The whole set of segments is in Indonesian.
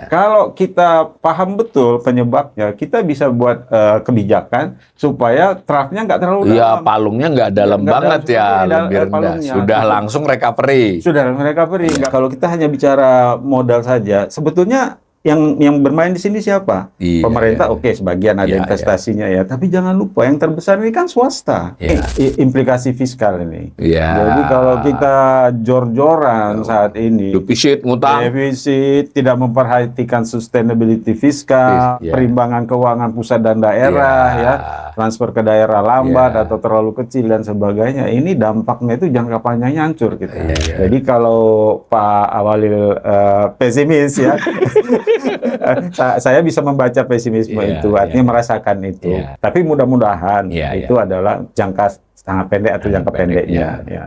Kalau kita paham betul penyebabnya, kita bisa buat kebijakan supaya trough-nya nggak terlalu Iya, dalam. palungnya nggak dalam banget ya, lebih rendah. Palungnya. Sudah langsung recovery. Sudah recovery. Kalau kita hanya bicara modal saja, sebetulnya yang bermain di sini siapa? Iya, Pemerintah, iya. oke, sebagian ada Iya, investasinya ya. Tapi jangan lupa yang terbesar ini kan swasta. Iya. Implikasi fiskal ini. Iya. Jadi kalau kita jor-joran saat ini, Defisit, ngutang. defisit, tidak memperhatikan sustainability fiskal, Iya. perimbangan keuangan pusat dan daerah, Iya. ya, transfer ke daerah lambat Iya. atau terlalu kecil dan sebagainya. Ini dampaknya itu jangka panjangnya hancur gitu. Iya. Jadi kalau Pak Awalil pesimis ya, saya bisa membaca pesimisme Iya, itu, artinya iya. merasakan itu. Iya. Tapi mudah-mudahan Iya, itu adalah jangka sangat pendek atau jangka pendeknya. Ya.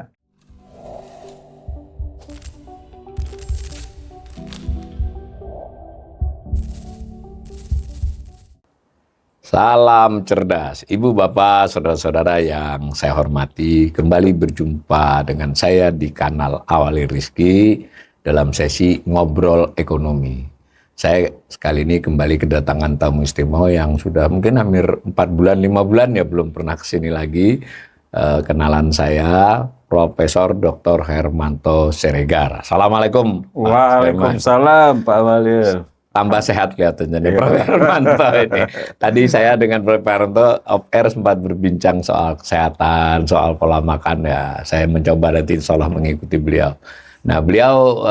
Salam cerdas, Ibu, Bapak, Saudara-saudara yang saya hormati. Kembali berjumpa dengan saya di kanal Awalil Rizky dalam sesi Ngobrol Ekonomi. Saya sekali ini kembali kedatangan tamu istimewa yang sudah mungkin hampir 4 bulan, 5 bulan ya belum pernah kesini lagi. Kenalan saya, Profesor Dr. Hermanto Siregar. Assalamualaikum. Waalaikumsalam Pak Awalil. Tambah sehat kelihatannya nih Prof. Hermanto ini. Tadi saya dengan Prof. Hermanto off air sempat berbincang soal kesehatan, soal pola makan ya. Saya mencoba nanti insya Allah mengikuti beliau. Nah beliau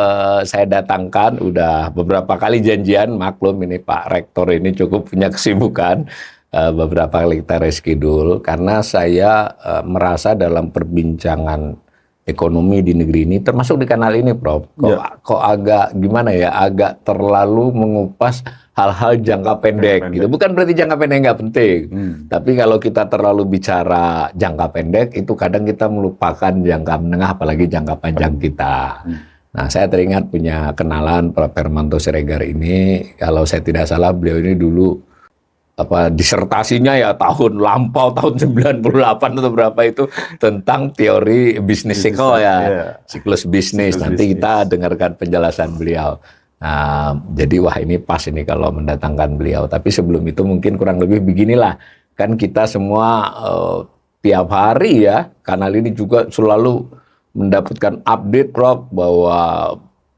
saya datangkan udah beberapa kali janjian, maklum ini Pak Rektor ini cukup punya kesibukan. Beberapa kali kita reschedule karena saya merasa dalam perbincangan ekonomi di negeri ini, termasuk di kanal ini, Prof. Kok agak gimana ya, agak terlalu mengupas hal-hal jangka pendek gitu. Bukan berarti jangka pendek nggak penting, tapi kalau kita terlalu bicara jangka pendek, itu kadang kita melupakan jangka menengah, apalagi jangka panjang kita. Nah, saya teringat punya kenalan Prof. Hermanto Siregar ini, kalau saya tidak salah beliau ini dulu disertasinya ya tahun lampau tahun 98 atau berapa itu tentang teori bisnis cycle ya, siklus bisnis. Nanti kita dengarkan penjelasan beliau. Nah, jadi wah ini pas ini kalau mendatangkan beliau. Tapi sebelum itu mungkin kurang lebih beginilah, kan kita semua tiap hari ya, kanal ini juga selalu mendapatkan update, Prof, bahwa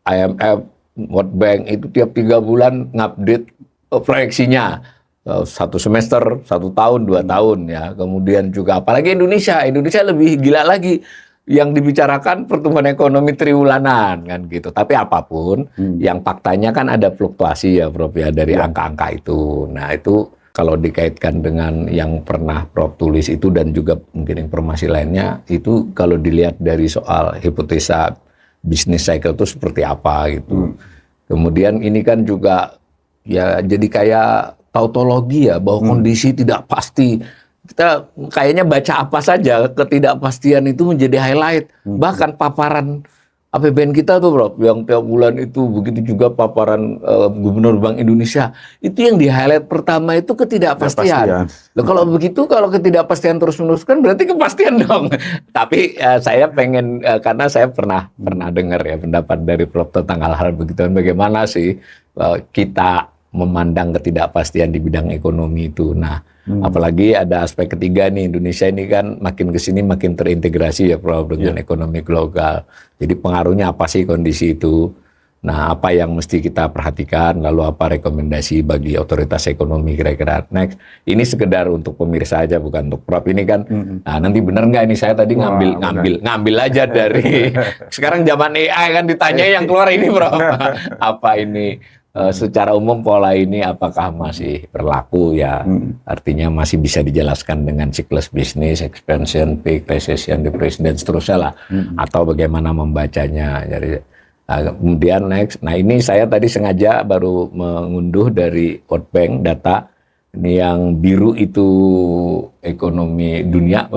IMF, World Bank itu tiap 3 bulan ngupdate proyeksinya. 1 semester, 1 tahun, 2 tahun ya. Kemudian juga apalagi Indonesia lebih gila lagi. Yang dibicarakan pertumbuhan ekonomi triwulanan kan gitu. Tapi apapun, yang faktanya kan ada fluktuasi ya Prof ya dari angka-angka itu. Nah itu kalau dikaitkan dengan yang pernah Prof tulis itu dan juga mungkin informasi lainnya, itu kalau dilihat dari soal hipotesa bisnis cycle itu seperti apa gitu. Kemudian ini kan juga ya jadi kayak tautologi ya, bahwa kondisi tidak pasti. Kita kayaknya baca apa saja, ketidakpastian itu menjadi highlight. Bahkan paparan APBN kita tuh Bro, yang tiap bulan itu, begitu juga paparan Gubernur Bank Indonesia, itu yang di highlight pertama itu ketidakpastian. Loh, kalau begitu, kalau ketidakpastian terus-menerus kan berarti kepastian dong. Tapi saya pengen, karena saya pernah dengar ya pendapat dari Prof tentang hal-hal begituan, bagaimana sih kita memandang ketidakpastian di bidang ekonomi itu. Nah, apalagi ada aspek ketiga nih, Indonesia ini kan makin kesini makin terintegrasi ya Prof dengan ekonomi global. Jadi pengaruhnya apa sih kondisi itu? Nah, apa yang mesti kita perhatikan? Lalu apa rekomendasi bagi otoritas ekonomi kira-kira? Next, ini sekedar untuk pemirsa aja, bukan untuk Prof. Ini kan, nah nanti bener nggak ini saya tadi ngambil aja dari sekarang zaman AI kan ditanya yang keluar ini Prof. Apa ini? Secara umum pola ini apakah masih berlaku ya, artinya masih bisa dijelaskan dengan siklus bisnis, expansion, peak, recession, depression dan seterusnya lah, atau bagaimana membacanya. Jadi kemudian next, nah ini saya tadi sengaja baru mengunduh dari World Bank data, ini yang biru itu ekonomi dunia,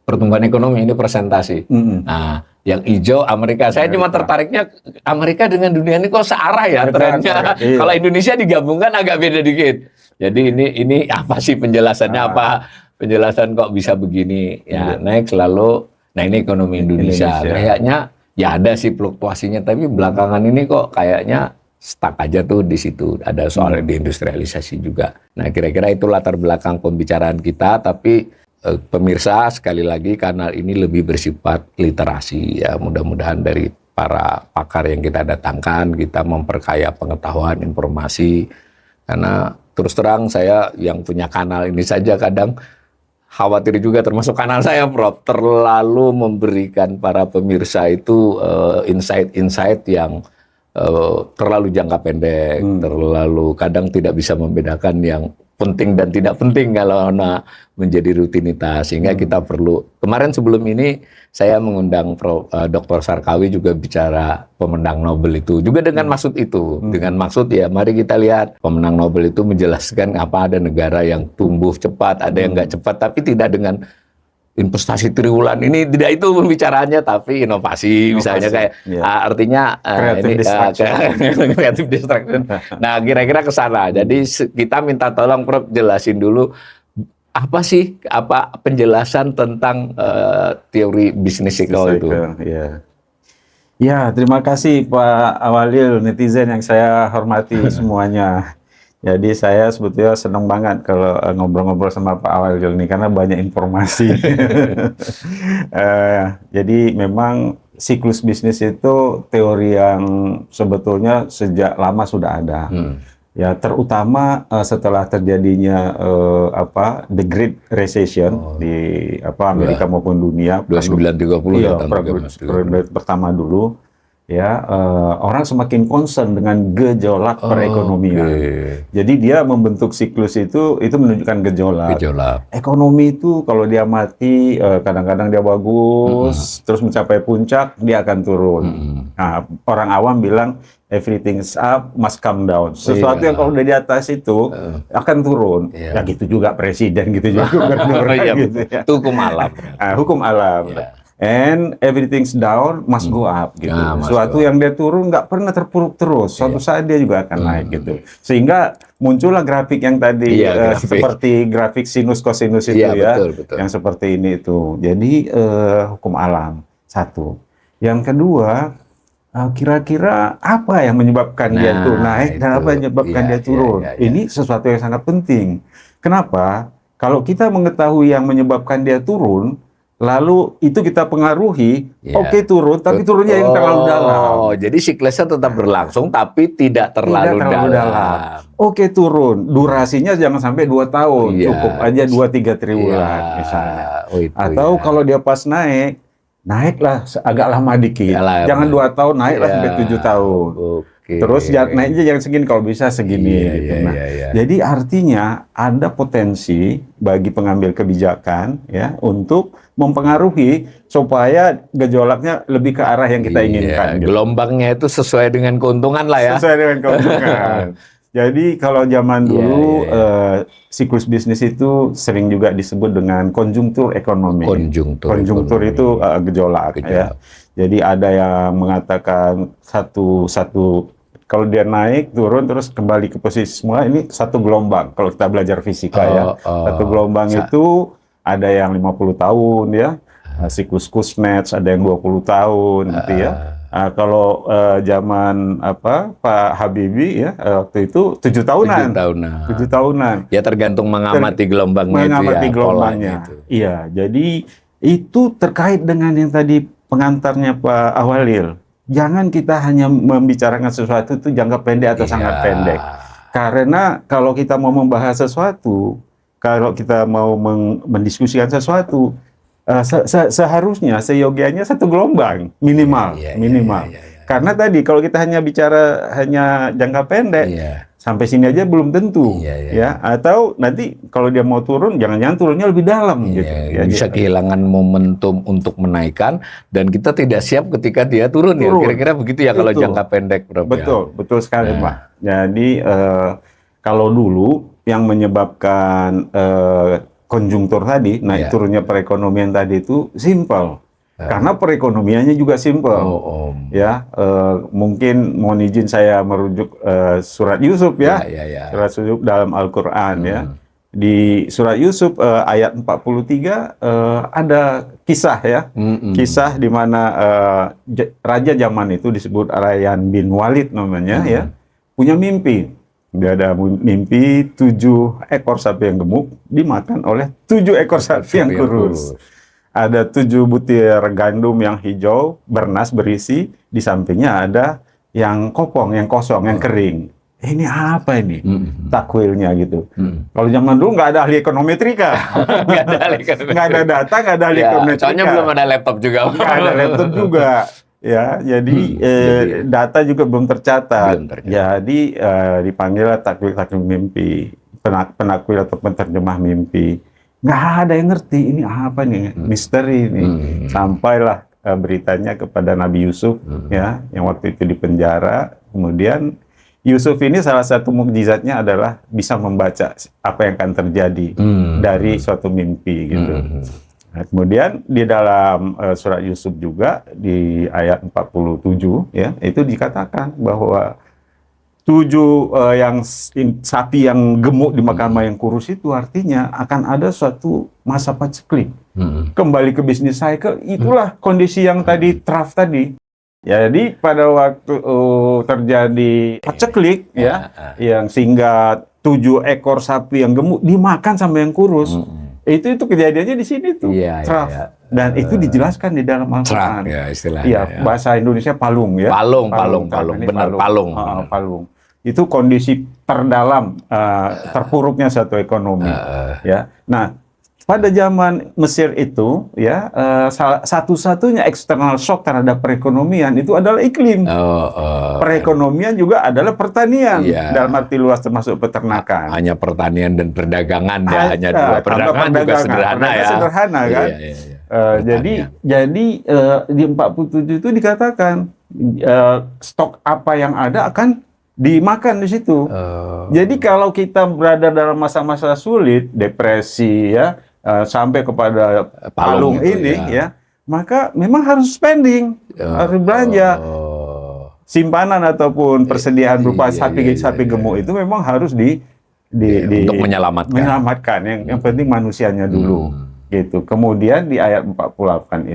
pertumbuhan ekonomi ini presentasi. Nah yang hijau Amerika. Saya cuma tertariknya Amerika dengan dunia ini kok searah ya trennya. Kalau Indonesia digabungkan agak beda dikit. Jadi ini apa sih penjelasannya? Apa penjelasan kok bisa begini? Ya next lalu, nah ini ekonomi Indonesia. Kayaknya ya ada sih fluktuasinya, tapi belakangan ini kok kayaknya stuck aja tuh di situ. Ada soal deindustrialisasi juga. Nah, kira-kira itu latar belakang pembicaraan kita, tapi pemirsa, sekali lagi kanal ini lebih bersifat literasi ya. Mudah-mudahan dari para pakar yang kita datangkan, kita memperkaya pengetahuan, informasi. Karena terus terang saya yang punya kanal ini saja kadang khawatir juga, termasuk kanal saya, Prof, terlalu memberikan para pemirsa itu insight-insight yang terlalu jangka pendek, terlalu kadang tidak bisa membedakan yang penting dan tidak penting kalau menjadi rutinitas. Sehingga kita perlu, kemarin sebelum ini saya mengundang Dr. Sarkawi juga bicara pemenang Nobel itu, juga dengan maksud itu, dengan maksud ya mari kita lihat pemenang Nobel itu menjelaskan apa ada negara yang tumbuh cepat, ada yang nggak cepat, tapi tidak dengan investasi triwulan ini, tidak itu pembicaraannya, tapi inovasi misalnya kayak artinya creative destruction. Nah, kira-kira ke sana. Jadi kita minta tolong Prof jelasin dulu apa sih penjelasan tentang teori bisnis cycle itu. Ya, terima kasih Pak Awalil, netizen yang saya hormati semuanya. Jadi saya sebetulnya senang banget kalau ngobrol-ngobrol sama Pak Awalil ini karena banyak informasi. Jadi memang siklus bisnis itu teori yang sebetulnya sejak lama sudah ada. Ya, terutama setelah terjadinya the Great Recession di Amerika maupun dunia. 2930 ya, pertama dulu. Ya, orang semakin concern dengan gejolak perekonomian. Jadi dia membentuk siklus itu menunjukkan gejolak. Ekonomi itu kalau dia mati, kadang-kadang dia bagus, terus mencapai puncak dia akan turun. Nah, orang awam bilang everything's up must come down. Sesuatu yang kalau udah di atas itu akan turun. Ya gitu juga presiden, gitu juga gubernur. Gitu, ya. Itu hukum alam. Hukum alam. And everything's down must go up gitu. Suatu yang dia turun nggak pernah terpuruk terus. Suatu saat dia juga akan naik gitu. Sehingga muncullah grafik yang tadi seperti grafik sinus kosinus itu betul. Yang seperti ini itu. Jadi hukum alam satu. Yang kedua, kira-kira apa yang menyebabkan dia tuh naik dan apa yang menyebabkan dia turun? Ini sesuatu yang sangat penting. Kenapa? Kalau kita mengetahui yang menyebabkan dia turun, lalu itu kita pengaruhi, turun, tapi turunnya yang terlalu dalam. Oh, jadi siklusnya tetap berlangsung, tapi tidak terlalu dalam. Turun, durasinya jangan sampai 2 tahun, cukup aja 2-3 triwulan misalnya. Atau kalau dia pas naiklah agak lama dikit, jangan 2 tahun, naiklah sampai 7 tahun. Terus naiknya jangan segini, kalau bisa segini. Jadi artinya ada potensi bagi pengambil kebijakan ya untuk mempengaruhi supaya gejolaknya lebih ke arah yang kita inginkan. Gitu. Gelombangnya itu sesuai dengan keuntungan lah ya. Sesuai dengan keuntungan. Jadi kalau zaman dulu siklus bisnis itu sering juga disebut dengan konjungtur ekonomi. Konjungtur itu gejolak. Ya. Jadi ada yang mengatakan satu kalau dia naik, turun, terus kembali ke posisi semula, ini satu gelombang. Kalau kita belajar fisika satu gelombang itu ada yang 50 tahun ya, siklus Kuznets, ada yang 20 tahun gitu ya. Kalau zaman Pak Habibie ya, waktu itu 7 tahunan. 7 tahunan. Ya tergantung mengamati gelombangnya gelombangnya. Iya, jadi itu terkait dengan yang tadi pengantarnya Pak Awalil. Jangan kita hanya membicarakan sesuatu itu jangka pendek atau sangat pendek. Karena kalau kita mau membahas sesuatu, kalau kita mau mendiskusikan sesuatu, seharusnya, seyogianya satu gelombang minimal. Karena tadi kalau kita hanya bicara jangka pendek, sampai sini aja belum tentu, ya. Atau nanti kalau dia mau turun, jangan-jangan turunnya lebih dalam, gitu. Ya, bisa kehilangan momentum untuk menaikkan, dan kita tidak siap ketika dia turun. Ya. Kira-kira begitu ya kalau jangka pendek, Prof. Betul sekali, Pak. Jadi kalau dulu yang menyebabkan konjungtur tadi, naik turunnya perekonomian tadi itu simple. Karena perekonomiannya juga simpel, ya. Mungkin mohon izin saya merujuk surat Yusuf ya, surat Yusuf dalam Al-Quran ya. Di surat Yusuf ayat 43 ada kisah ya, kisah di mana raja zaman itu disebut Rayyan bin Walid namanya ya. punya mimpi. Dia ada mimpi 7 ekor sapi yang gemuk dimakan oleh 7 ekor sapi yang kurus. Ada 7 butir gandum yang hijau, bernas, berisi. Di sampingnya ada yang kopong, yang kosong, yang kering. Ini apa ini? Takwilnya gitu. Kalau zaman dulu nggak ada ahli ekonometrika. Nggak ada ahli ekonometrika. Nggak ada data, nggak ada ahli ekonometrika. Soalnya belum ada laptop juga. Nggak ada laptop juga. Ya, jadi data juga belum tercatat. Jadi dipanggil takwil mimpi, penakwil atau penerjemah mimpi. Nggak ada yang ngerti ini apa nih, misteri ini. Sampailah beritanya kepada Nabi Yusuf, ya, yang waktu itu di penjara. Kemudian Yusuf ini salah satu mukjizatnya adalah bisa membaca apa yang akan terjadi dari suatu mimpi gitu. Nah, kemudian di dalam surat Yusuf juga di ayat 47 ya, itu dikatakan bahwa 7 sapi yang gemuk dimakan sama yang kurus itu artinya akan ada suatu masa paceklik. Kembali ke bisnis cycle, itulah kondisi yang tadi trough tadi. Jadi pada waktu terjadi paceklik ya, yang sehingga 7 ekor sapi yang gemuk dimakan sama yang kurus. Itu kejadiannya di sini tuh, trough. Dan itu dijelaskan di dalam Al-Qur'an. Ya, istilahnya. Iya, bahasa Indonesia palung ya. Palung. Benar, palung. Palung. Itu kondisi terdalam, terpuruknya satu ekonomi. Ya. Nah, pada zaman Mesir itu, ya, satu-satunya eksternal shock terhadap perekonomian itu adalah iklim. Perekonomian juga adalah pertanian, dalam arti luas termasuk peternakan. Hanya pertanian dan perdagangan ya, hanya dua. Perdagangan juga sederhana ya. Sederhana kan. Jadi di 47 itu dikatakan stok apa yang ada akan dimakan di situ. Jadi kalau kita berada dalam masa-masa sulit, depresi ya, sampai kepada palung ini ya, maka memang harus spending, harus belanja. Simpanan ataupun persediaan berupa sapi gemuk itu memang harus untuk menyelamatkan. Yang penting manusianya dulu. Gitu. Kemudian di ayat 48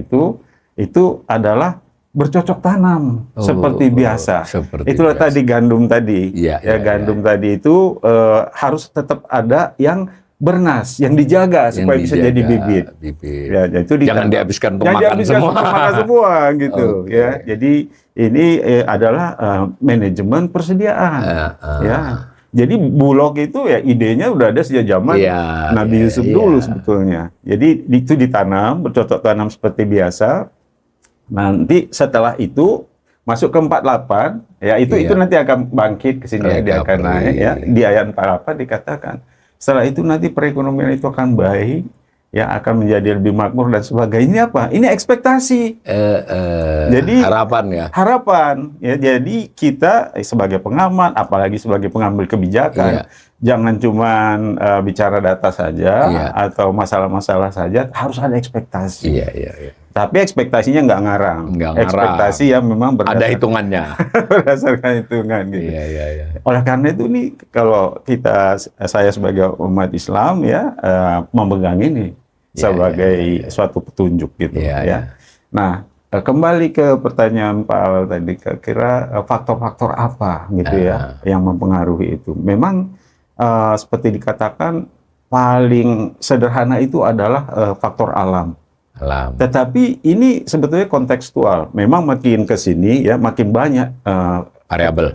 itu adalah bercocok tanam seperti biasa. Itulah tadi gandum tadi. Gandum tadi itu harus tetap ada yang bernas, yang dijaga supaya bisa jadi bibit. Ya, itu jangan dihabiskan untuk makan semua gitu. Ya, jadi ini adalah manajemen persediaan. Ya. Jadi Bulog itu ya idenya udah ada sejak zaman Nabi Yusuf dulu sebetulnya. Jadi itu ditanam, bercocok tanam seperti biasa. Nanti setelah itu masuk ke 48, ya itu nanti akan bangkit ke sini, dia akan naik ya. Di ayat 48 dikatakan setelah itu nanti perekonomian itu akan baik, ya, akan menjadi lebih makmur dan sebagainya. Ini apa? Ini ekspektasi. Jadi harapan ya. Harapan ya. Jadi kita sebagai pengamat, apalagi sebagai pengambil kebijakan, jangan cuman bicara data saja atau masalah-masalah saja, harus ada ekspektasi. Tapi ekspektasinya nggak ngarang. Ekspektasi yang memang ada hitungannya. Berdasarkan hitungan gitu. Oleh karena itu nih, kalau saya sebagai umat Islam ya memegang ini sebagai suatu petunjuk gitu ya. Nah, kembali ke pertanyaan Pak Al tadi, kira-kira faktor-faktor apa gitu ya yang mempengaruhi itu. Memang seperti dikatakan paling sederhana itu adalah faktor alam. Tetapi ini sebetulnya kontekstual. Memang makin ke sini ya makin banyak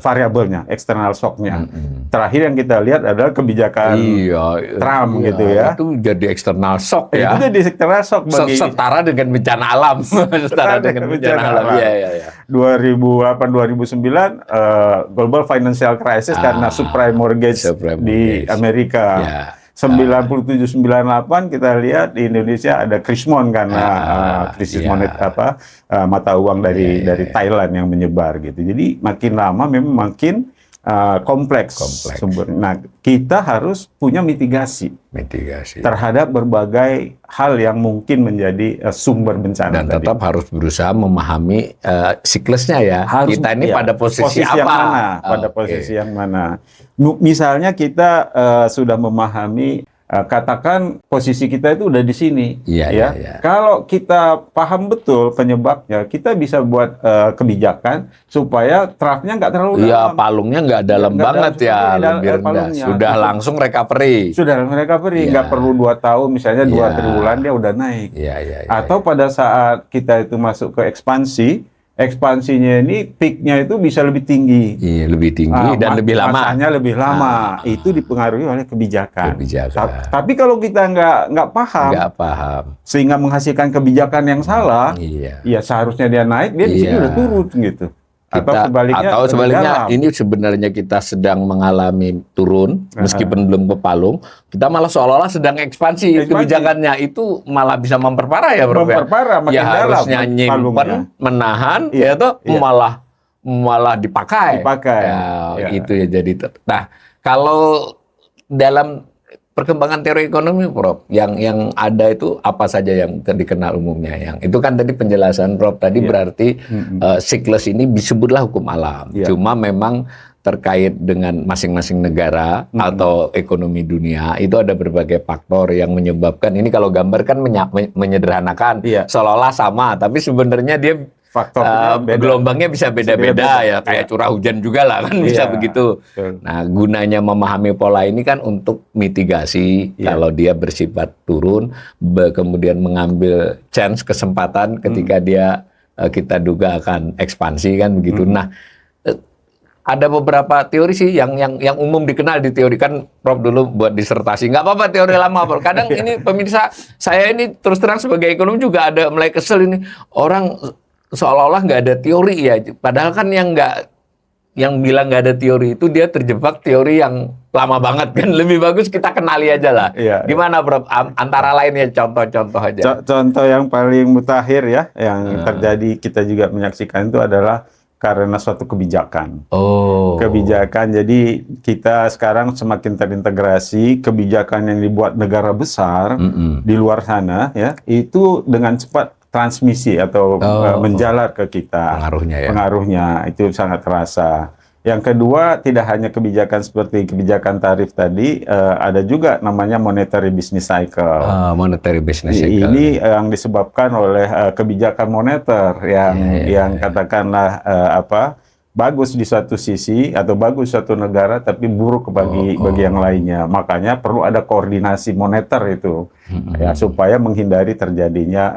variabelnya, eksternal shocknya. Terakhir yang kita lihat adalah kebijakan Trump gitu ya. Itu jadi eksternal shock ya. Itu jadi eksternal shock bagi setara dengan bencana alam. Setara dengan bencana alam. 2008-2009 global financial crisis karena subprime mortgage di Amerika. 97-98 kita lihat di Indonesia ada krismon karena krisis moneter mata uang dari Thailand yang menyebar gitu. Jadi makin lama memang makin kompleks. Nah, kita harus punya mitigasi terhadap berbagai hal yang mungkin menjadi sumber bencana. Dan tetap harus berusaha memahami siklusnya ya. Kita ini pada posisi apa? Yang mana? Pada posisi yang mana? Misalnya kita sudah memahami katakan posisi kita itu udah di sini, Iya, ya. iya. Kalau kita paham betul penyebabnya, kita bisa buat kebijakan supaya trough-nya nggak terlalu Iya, dalam. palungnya nggak dalam Nggak banget dalam ya, sekali lebih rendah. palungnya. Sudah Gitu. langsung recovery. Sudah recovery, Iya. nggak perlu 2 tahun, misalnya 2-3 Iya. bulan dia udah naik. Iya, iya, iya. Atau pada saat kita itu masuk ke ekspansinya ini peak-nya itu bisa lebih tinggi. Iya, lebih tinggi dan lebih lama. Masanya lebih lama. Itu dipengaruhi oleh kebijakan. Tapi kalau kita nggak paham, sehingga menghasilkan kebijakan yang salah, ya seharusnya dia naik, dia di sini udah turun gitu. Atau sebaliknya ini sebenarnya kita sedang mengalami turun meskipun belum ke palung, kita malah seolah-olah sedang ekspansi. Kebijakannya itu malah bisa memperparah ya, Bro. Memperparah, makin ya dalam harusnya nyimpen, menahan, malah dipakai. Itu ya jadi. Nah, kalau dalam perkembangan teori ekonomi, Prof, yang ada itu apa saja yang dikenal umumnya? Yang itu kan tadi penjelasan Prof tadi berarti siklus ini disebutlah hukum alam. Cuma memang terkait dengan masing-masing negara atau ekonomi dunia itu ada berbagai faktor yang menyebabkan ini. Kalau gambar kan menyederhanakan seolah-olah sama, tapi sebenarnya dia gelombangnya bisa beda-beda ya, kayak curah hujan juga lah kan, bisa begitu. Nah, gunanya memahami pola ini kan untuk mitigasi kalau dia bersifat turun, kemudian mengambil chance, kesempatan ketika dia kita duga akan ekspansi kan begitu. Nah, ada beberapa teori sih yang umum dikenal di teori, kan Prof dulu buat disertasi. Nggak apa-apa teori lama, Prof. Kadang ini pemirsa saya ini terus terang sebagai ekonom juga ada mulai kesel ini orang seolah-olah nggak ada teori ya, padahal kan yang bilang nggak ada teori itu dia terjebak teori yang lama banget kan. Lebih bagus kita kenali aja lah. Gimana, Prof? Antara lainnya contoh-contoh aja. Contoh yang paling mutakhir ya, yang terjadi kita juga menyaksikan itu adalah karena suatu kebijakan. Kebijakan, jadi kita sekarang semakin terintegrasi, kebijakan yang dibuat negara besar di luar sana ya, itu dengan cepat transmisi atau menjalar ke kita. Pengaruhnya itu sangat terasa. Yang kedua, tidak hanya kebijakan seperti kebijakan tarif tadi, ada juga namanya monetary business cycle. Monetary business cycle. Ini yang disebabkan oleh kebijakan moneter yang katakanlah bagus di suatu sisi atau bagus suatu negara tapi buruk bagi yang lainnya. Makanya perlu ada koordinasi moneter itu ya, supaya menghindari terjadinya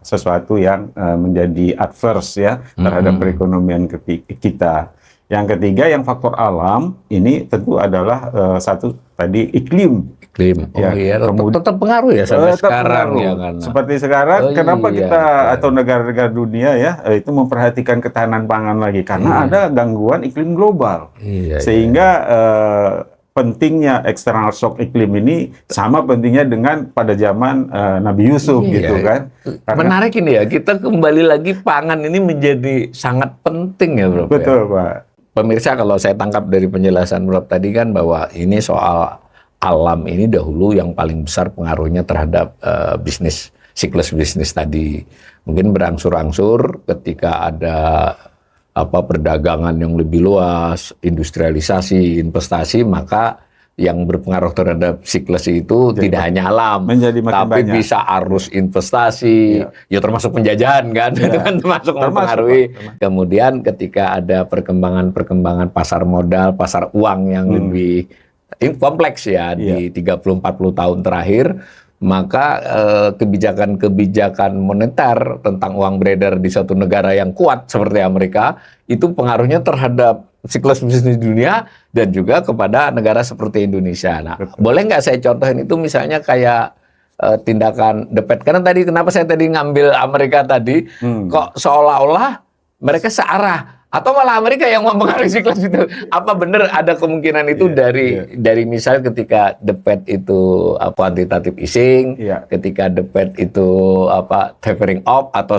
sesuatu yang menjadi adverse ya terhadap perekonomian kita. Yang ketiga, yang faktor alam ini tentu adalah satu tadi iklim. Tetap pengaruh ya sampai sekarang ya kan. Seperti sekarang, kenapa kita atau negara-negara dunia ya itu memperhatikan ketahanan pangan lagi, karena ada gangguan iklim global. Sehingga pentingnya external shock iklim ini sama pentingnya dengan pada zaman Nabi Yusuf gitu kan. Menarik ini ya, kita kembali lagi pangan ini menjadi sangat penting ya, Bro. Betul, Pak. Pemirsa, kalau saya tangkap dari penjelasan Bro tadi kan bahwa ini soal alam ini dahulu yang paling besar pengaruhnya terhadap siklus bisnis tadi. Mungkin berangsur-angsur ketika ada perdagangan yang lebih luas, industrialisasi, investasi, maka yang berpengaruh terhadap siklus itu tidak hanya alam, tapi banyak. Bisa arus investasi, ya termasuk penjajahan kan, itu kan termasuk mempengaruhi. Kemudian ketika ada perkembangan pasar modal, pasar uang yang lebih kompleks ya di 30-40 tahun terakhir, maka kebijakan-kebijakan moneter tentang uang beredar di suatu negara yang kuat seperti Amerika itu pengaruhnya terhadap siklus bisnis dunia dan juga kepada negara seperti Indonesia. Nah, boleh nggak saya contohin itu misalnya kayak tindakan The Fed? Karena tadi kenapa saya tadi ngambil Amerika tadi, kok seolah-olah mereka searah atau malah Amerika yang mempengaruhi siklus itu. Apa benar ada kemungkinan itu dari misal ketika The Fed itu quantitative easing, ketika The Fed itu tapering off atau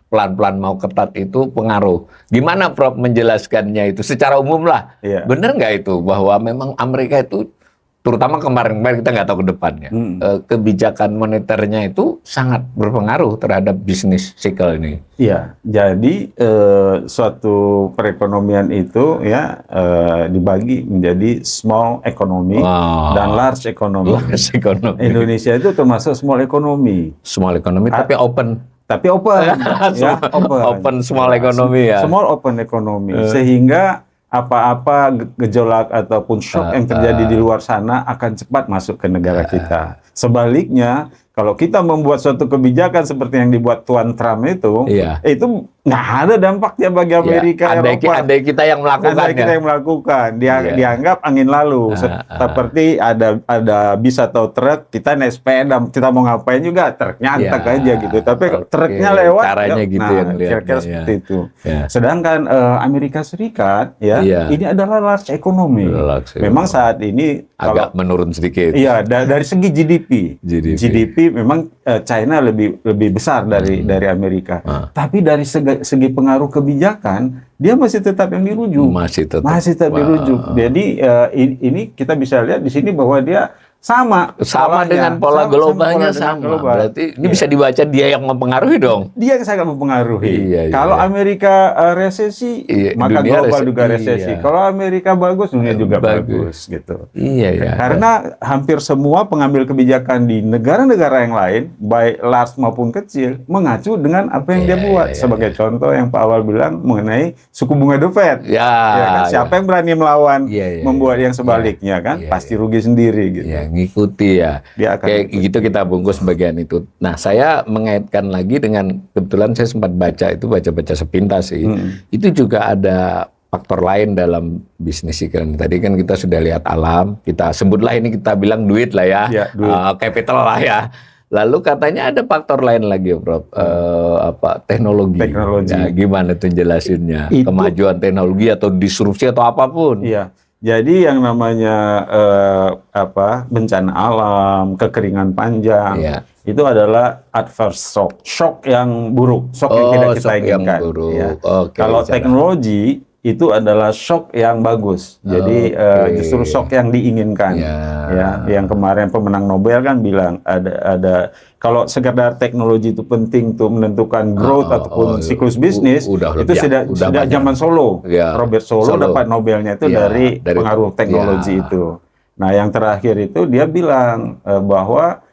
pelan-pelan mau ketat itu pengaruh. Gimana Prof menjelaskannya itu secara umum lah? Benar nggak itu bahwa memang Amerika itu terutama kemarin-kemarin kita nggak tahu ke depannya, kebijakan moneternya itu sangat berpengaruh terhadap bisnis cycle ini. Iya, jadi suatu perekonomian itu ya dibagi menjadi small economy dan large economy. Large economy. Indonesia itu termasuk small economy. Small economy tapi open. Tapi open, ya, open small economy ya. Small open economy, sehingga apa-apa gejolak ataupun shock yang terjadi di luar sana akan cepat masuk ke negara kita. Sebaliknya, kalau kita membuat suatu kebijakan seperti yang dibuat Tuan Trump itu nggak ada dampaknya bagi Amerika, Eropa. Andai kita yang melakukan. Andai kita yang melakukan, dianggap angin lalu. Seperti ada bis atau truk, kita naik sepeda, kita mau ngapain juga truknya antek aja gitu. Tapi truknya lewat, caranya gitu yang kira-kira seperti itu. Sedangkan Amerika Serikat, ini adalah large economy. Memang saat ini agak menurun sedikit. Iya, dari segi GDP memang China lebih besar dari Amerika. Tapi dari segi pengaruh kebijakan, dia masih tetap yang dirujuk. Masih tetap dirujuk. Jadi ini kita bisa lihat di sini bahwa dia sama dengan pola globalnya sama. Berarti ini bisa dibaca dia yang mempengaruhi dong. Dia yang sangat mempengaruhi. Kalau Amerika resesi, maka global juga resesi. Kalau Amerika bagus, dunia juga bagus gitu. Karena hampir semua pengambil kebijakan di negara-negara yang lain, baik large maupun kecil, mengacu dengan apa yang dia buat. Sebagai contoh yang Pak Awal bilang mengenai suku bunga The Fed. Kan? Siapa yang berani melawan membuat yang sebaliknya kan? Pasti rugi sendiri gitu. Ngikuti ya. Kayak gitu kita bungkus bagian itu. Nah, saya mengaitkan lagi dengan, kebetulan saya sempat baca sepintas sih. Itu juga ada faktor lain dalam bisnis ikan. Tadi kan kita sudah lihat alam, kita sebutlah ini, kita bilang duit lah ya, capital lah ya. Lalu katanya ada faktor lain lagi, Prof. Teknologi. Nah, gimana tuh jelasinnya? Kemajuan teknologi atau disrupsi atau apapun. Iya. Jadi yang namanya bencana alam, kekeringan panjang, itu adalah adverse shock yang buruk, shock yang tidak kita inginkan. Kalau teknologi itu adalah shock yang bagus. Jadi justru shock yang diinginkan. Yang kemarin pemenang Nobel kan bilang ada kalau sekedar teknologi itu penting tuh menentukan growth ataupun siklus bisnis, itu sudah zaman Solow. Robert Solow dapat Nobelnya itu dari pengaruh teknologi itu. Nah, yang terakhir itu dia bilang bahwa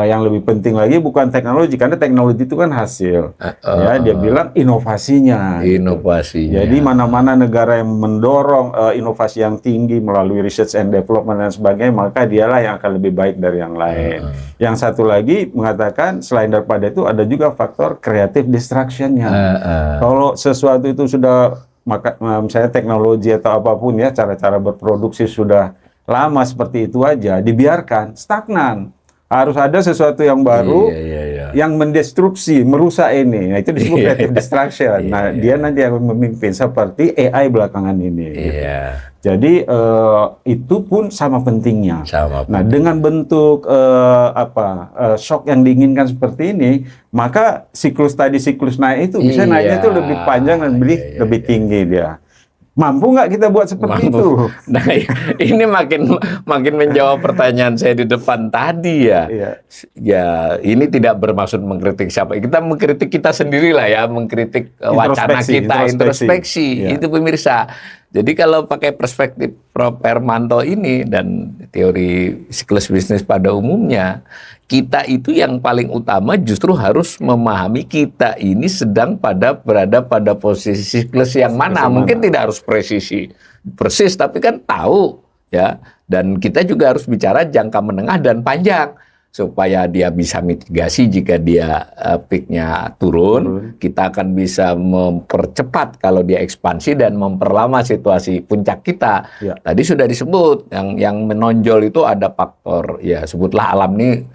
yang lebih penting lagi bukan teknologi, karena teknologi itu kan hasil. Dia bilang inovasinya. Jadi mana-mana negara yang mendorong inovasi yang tinggi melalui research and development dan sebagainya, maka dialah yang akan lebih baik dari yang lain. Yang satu lagi mengatakan selain daripada itu ada juga faktor creative destruction-nya. Kalau sesuatu itu sudah misalnya teknologi atau apapun ya, cara-cara berproduksi sudah lama seperti itu aja, dibiarkan stagnan. Harus ada sesuatu yang baru yang mendestruksi, merusak ini. Nah, itu disebut creative destruction. Dia nanti akan memimpin seperti AI belakangan ini. Jadi itu pun sama pentingnya. Nah, dengan bentuk shock yang diinginkan seperti ini, maka siklus naik itu bisa naiknya itu lebih panjang dan lebih tinggi dia. Mampu nggak kita buat seperti itu? Nah, ini makin menjawab pertanyaan saya di depan tadi ya. Ya, ini tidak bermaksud mengkritik siapa. Kita mengkritik kita sendiri lah ya, mengkritik wacana kita, introspeksi. Itu pemirsa. Jadi kalau pakai perspektif Prof. Hermanto ini dan teori siklus bisnis pada umumnya, kita itu yang paling utama justru harus memahami kita ini sedang berada pada posisi siklus yang mana. Mungkin tidak harus persis, tapi kan tahu ya. Dan kita juga harus bicara jangka menengah dan panjang, supaya dia bisa mitigasi jika dia peak-nya turun, kita akan bisa mempercepat kalau dia ekspansi dan memperlama situasi puncak kita. Tadi sudah disebut yang menonjol itu ada faktor ya, sebutlah alam ini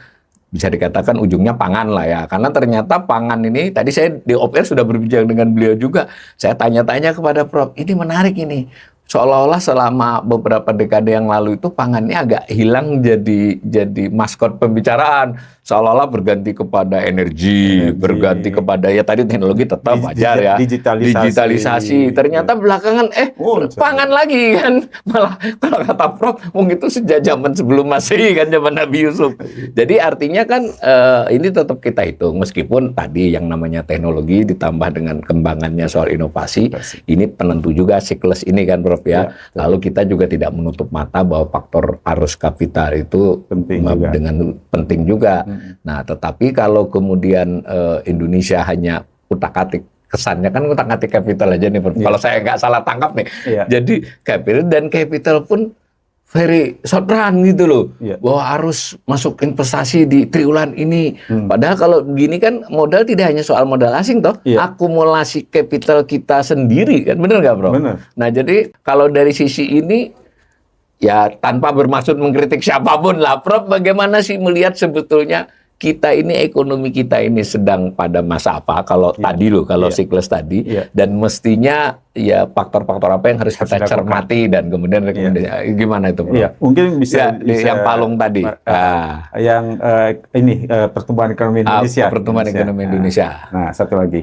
bisa dikatakan ujungnya pangan lah ya, karena ternyata pangan ini tadi saya di off-air sudah berbincang dengan beliau juga, saya tanya-tanya kepada Prof, ini menarik ini. seolah-olah selama beberapa dekade yang lalu itu pangannya agak hilang jadi maskot pembicaraan, seolah-olah berganti kepada energi, berganti kepada ya tadi teknologi tetap wajar ya, digitalisasi. Ternyata belakangan pangan lagi kan, malah kalau kata Prof mungkin itu sejak zaman sebelum Masehi kan, zaman Nabi Yusuf. Jadi artinya kan ini tetap kita hitung, meskipun tadi yang namanya teknologi ditambah dengan kembangannya soal inovasi, ini penentu juga siklus ini kan Prof ya. Lalu kita juga tidak menutup mata bahwa faktor arus kapital itu penting juga. Nah, tetapi kalau kemudian Indonesia hanya utak-atik, kesannya kan utak-atik kapital aja nih Prof. Kalau saya nggak salah tangkap nih. Jadi capital pun very short run gitu loh, bahwa harus masuk investasi di triwulan ini. Padahal kalau begini kan modal tidak hanya soal modal asing toh, akumulasi capital kita sendiri kan, bener nggak Bro? Bener. Nah jadi kalau dari sisi ini ya tanpa bermaksud mengkritik siapapun lah, Prof bagaimana sih melihat sebetulnya kita ini, ekonomi kita ini sedang pada masa apa kalau tadi loh, kalau siklus tadi, dan mestinya ya faktor-faktor apa yang harus kita cermati dan kemudian rekomendasi gimana itu Bro? Mungkin bisa yang palung tadi. Ini pertumbuhan ekonomi Indonesia. Pertumbuhan ekonomi Indonesia. Nah, satu lagi.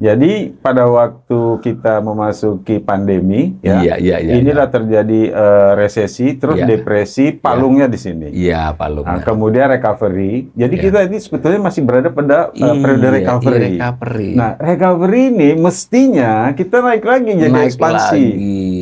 Jadi pada waktu kita memasuki pandemi, inilah terjadi resesi, terus depresi, palungnya di sini. Iya, palungnya. Nah, kemudian recovery. Jadi kita ini sebetulnya masih berada pada periode recovery. Nah, recovery ini mestinya kita naik lagi jadi ekspansi.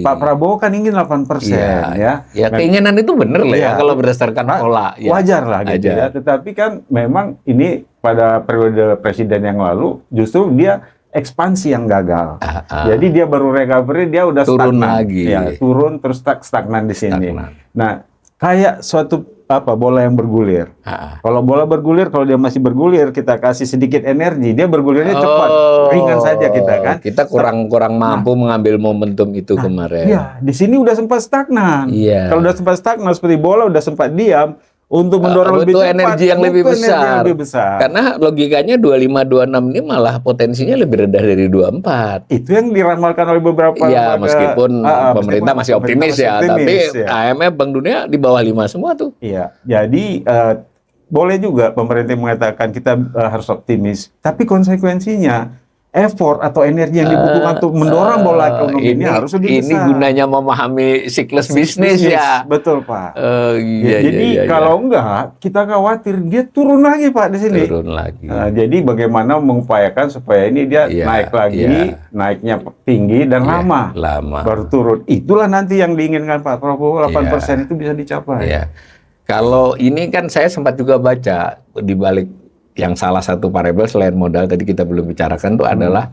Pak Prabowo kan ingin 8%, ya. Ya, keinginan itu benar lah ya kalau berdasarkan pola. Wajar lah gitu ya. Tetapi kan memang ini pada periode presiden yang lalu justru dia ekspansi yang gagal. Jadi dia baru recovery, dia udah turun stagnan. lagi. Turun terus stagnan di sini. Nah, kayak suatu bola yang bergulir. Kalau bola bergulir, kalau dia masih bergulir, kita kasih sedikit energi, dia bergulirnya cepat, ringan saja kita kan. Kita kurang mampu mengambil momentum itu kemarin. Iya, di sini udah sempat stagnan. Kalau udah sempat stagnan seperti bola udah sempat diam. Untuk mendorong lebih cepat, energi yang lebih besar. Karena logikanya 25-26 ini malah potensinya lebih rendah dari 24. Itu yang diramalkan oleh beberapa lembaga. Meskipun pemerintah masih optimis ya, tapi IMF, Bank Dunia di bawah 5 semua tuh. Iya, jadi boleh juga pemerintah mengatakan kita harus optimis, tapi konsekuensinya effort atau energi yang dibutuhkan untuk mendorong bola ekonomi ini harus lebih besar. Ini gunanya memahami siklus bisnis ya. Betul Pak. Jadi kalau enggak, kita khawatir dia turun lagi Pak di sini. Turun lagi. Jadi bagaimana mengupayakan supaya ini dia naik lagi, naiknya tinggi dan lama, baru turun. Itulah nanti yang diinginkan Pak Prabowo, 8% itu bisa dicapai. Kalau ini kan saya sempat juga baca di balik yang salah satu variabel selain modal tadi kita belum bicarakan itu adalah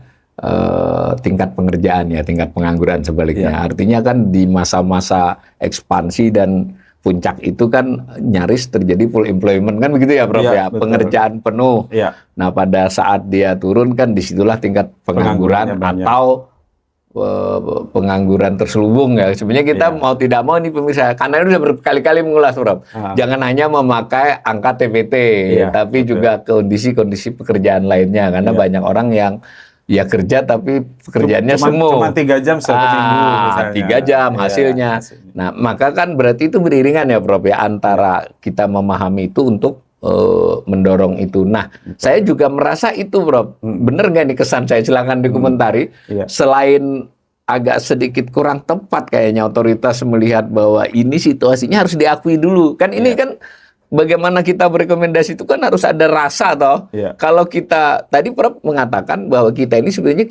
tingkat pengerjaan ya, tingkat pengangguran sebaliknya. Artinya kan di masa-masa ekspansi dan puncak itu kan nyaris terjadi full employment kan begitu ya Prof ya, pengerjaan penuh. Nah pada saat dia turun kan disitulah tingkat pengangguran atau pengangguran terselubung ya. Sebenarnya kita mau tidak mau nih pemirsa, karena ini udah berkali-kali mengulas Prof. Jangan hanya memakai angka TPT, tapi juga kondisi-kondisi pekerjaan lainnya. Karena banyak orang yang ya kerja tapi pekerjaannya semu. Cuma 3 jam seminggu misalnya. 3 jam hasilnya. Nah maka kan berarti itu beriringan ya Prof ya, antara kita memahami itu untuk mendorong itu. Nah, saya juga merasa itu, Bro. Bener nggak nih kesan saya? Silakan dikomentari. Selain agak sedikit kurang tepat kayaknya otoritas melihat bahwa ini situasinya harus diakui dulu. Kan ini kan bagaimana kita berekomendasi itu kan harus ada rasa toh. Kalau kita tadi Prof mengatakan bahwa kita ini sebenarnya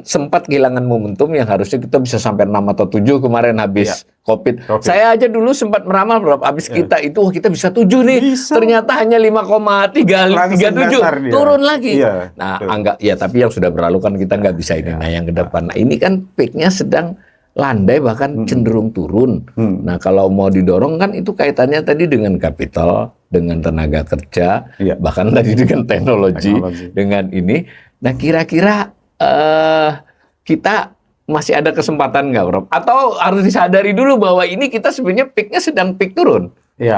sempat kehilangan momentum yang harusnya kita bisa sampai 6 atau 7 kemarin habis COVID. Saya aja dulu sempat meramal Prof, habis kita itu kita bisa 7 nih. Ternyata hanya 5,37 turun lagi. Nah, tapi yang sudah berlalu kan kita nggak bisa ini. Nah, yang ke depan. Nah, ini kan peaknya sedang landai bahkan cenderung turun. Nah kalau mau didorong kan itu kaitannya tadi dengan kapital, dengan tenaga kerja, bahkan tadi dengan teknologi, dengan ini. Nah kira-kira kita masih ada kesempatan nggak, Prof? Atau harus disadari dulu bahwa ini kita sebenarnya peaknya sedang peak turun?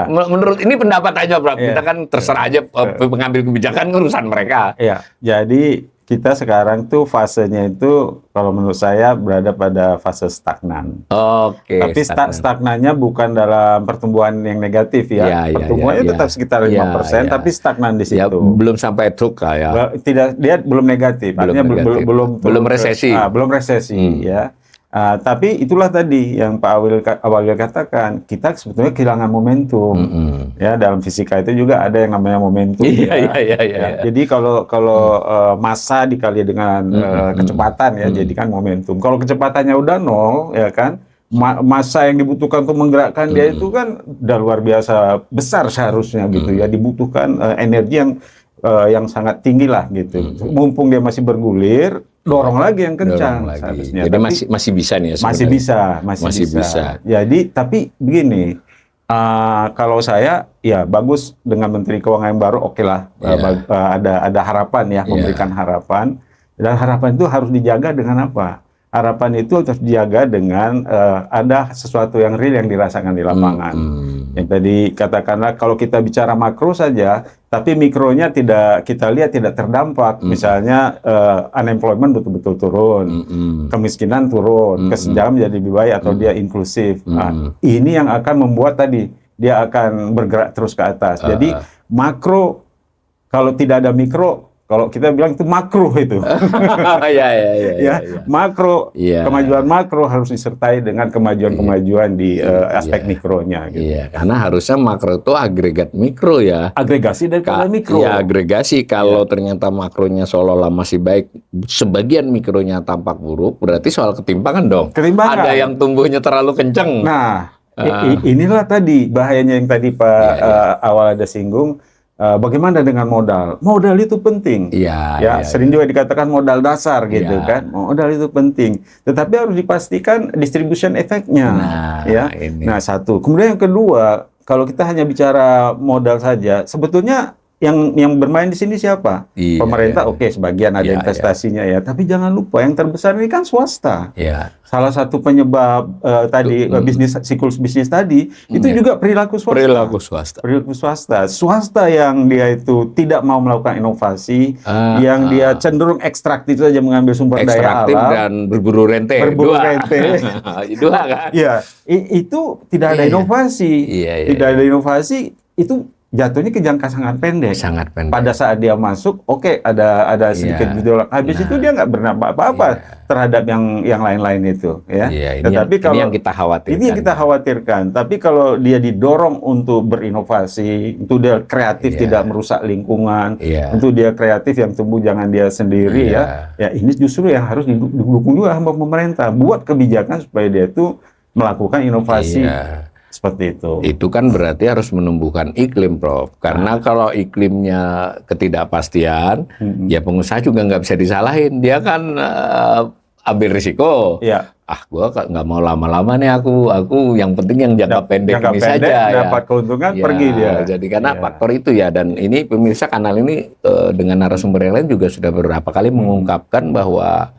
Menurut ini pendapat aja, Prof. Kita kan terserah aja pengambil kebijakan urusan mereka. Jadi kita sekarang tuh fasenya itu kalau menurut saya berada pada fase stagnan. Oke. Tapi stagnannya bukan dalam pertumbuhan yang negatif ya. Pertumbuhannya tetap sekitar 5%, tapi stagnan di situ. Ya, belum sampai suka ya. Tidak, dia belum negatif. Artinya belum resesi. Belum resesi ya. Tapi itulah tadi yang Pak Awalil katakan, kita sebetulnya kehilangan momentum. Ya, dalam fisika itu juga ada yang namanya momentum. Iya. Jadi kalau massa dikali dengan kecepatan ya, jadi kan momentum. Kalau kecepatannya udah 0 ya kan, massa yang dibutuhkan untuk menggerakkan dia itu kan udah luar biasa besar seharusnya gitu ya, dibutuhkan energi yang sangat tinggi lah gitu. Mumpung dia masih bergulir, dorong lagi yang kencang seharusnya. Jadi masih bisa nih ya sebenarnya. Masih bisa. Jadi tapi begini, kalau saya ya bagus dengan Menteri Keuangan yang baru, oke lah, ada harapan ya, memberikan harapan, dan harapan itu harus dijaga dengan apa? Harapan itu harus dijaga dengan ada sesuatu yang real yang dirasakan di lapangan. Yang tadi katakanlah kalau kita bicara makro saja, tapi mikronya kita lihat tidak terdampak. Misalnya unemployment betul-betul turun, kemiskinan turun, kesenjangan jadi lebih baik atau dia inklusif. Ini yang akan membuat tadi dia akan bergerak terus ke atas. Jadi makro, kalau tidak ada mikro, kalau kita bilang itu makro itu. Makro, kemajuan makro harus disertai dengan kemajuan-kemajuan di aspek mikronya. Gitu. Karena harusnya makro itu agregat mikro ya. Agregasi daripada mikro. Ya, agregasi. Kalau ternyata makronya seolah-olah masih baik, sebagian mikronya tampak buruk, berarti soal ketimpangan dong. Ada yang tumbuhnya terlalu kenceng. Nah, inilah tadi bahayanya yang tadi Pak awal ada singgung. Bagaimana dengan modal? Modal itu penting. Sering juga dikatakan modal dasar gitu kan. Modal itu penting. Tetapi harus dipastikan distribution efeknya. Nah, satu. Kemudian yang kedua, kalau kita hanya bicara modal saja, sebetulnya yang bermain di sini siapa? Pemerintah oke, sebagian ada investasinya ya. Tapi jangan lupa yang terbesar ini kan swasta. Salah satu penyebab tadi siklus bisnis tadi itu juga perilaku swasta. Perilaku swasta. Swasta yang dia itu tidak mau melakukan inovasi, yang dia cenderung ekstraktif saja mengambil sumber daya alam dan berburu rente. Dua kan? Ya, itu tidak ada inovasi. Tidak ada inovasi itu jatuhnya ke jangka sangat pendek. Pada saat dia masuk, oke, ada sedikit gejolak. Habis itu dia nggak bernampak apa-apa terhadap yang lain-lain itu. Tetapi ini yang kita khawatirkan. Ini yang kita khawatirkan. Tapi kalau dia didorong untuk berinovasi, untuk dia kreatif, tidak merusak lingkungan, untuk dia kreatif yang tumbuh jangan dia sendiri ya ini justru yang harus didukung juga sama pemerintah. Buat kebijakan supaya dia itu melakukan inovasi. Seperti itu. Itu kan berarti harus menumbuhkan iklim, Prof. Karena kalau iklimnya ketidakpastian, ya pengusaha juga nggak bisa disalahin. Dia kan ambil risiko. Gua nggak mau lama-lama nih aku yang penting yang jangka pendek ini saja. Dapat keuntungan pergi dia. Jadi karena faktor itu ya, dan ini pemirsa kanal ini dengan narasumber yang lain juga sudah beberapa kali mengungkapkan bahwa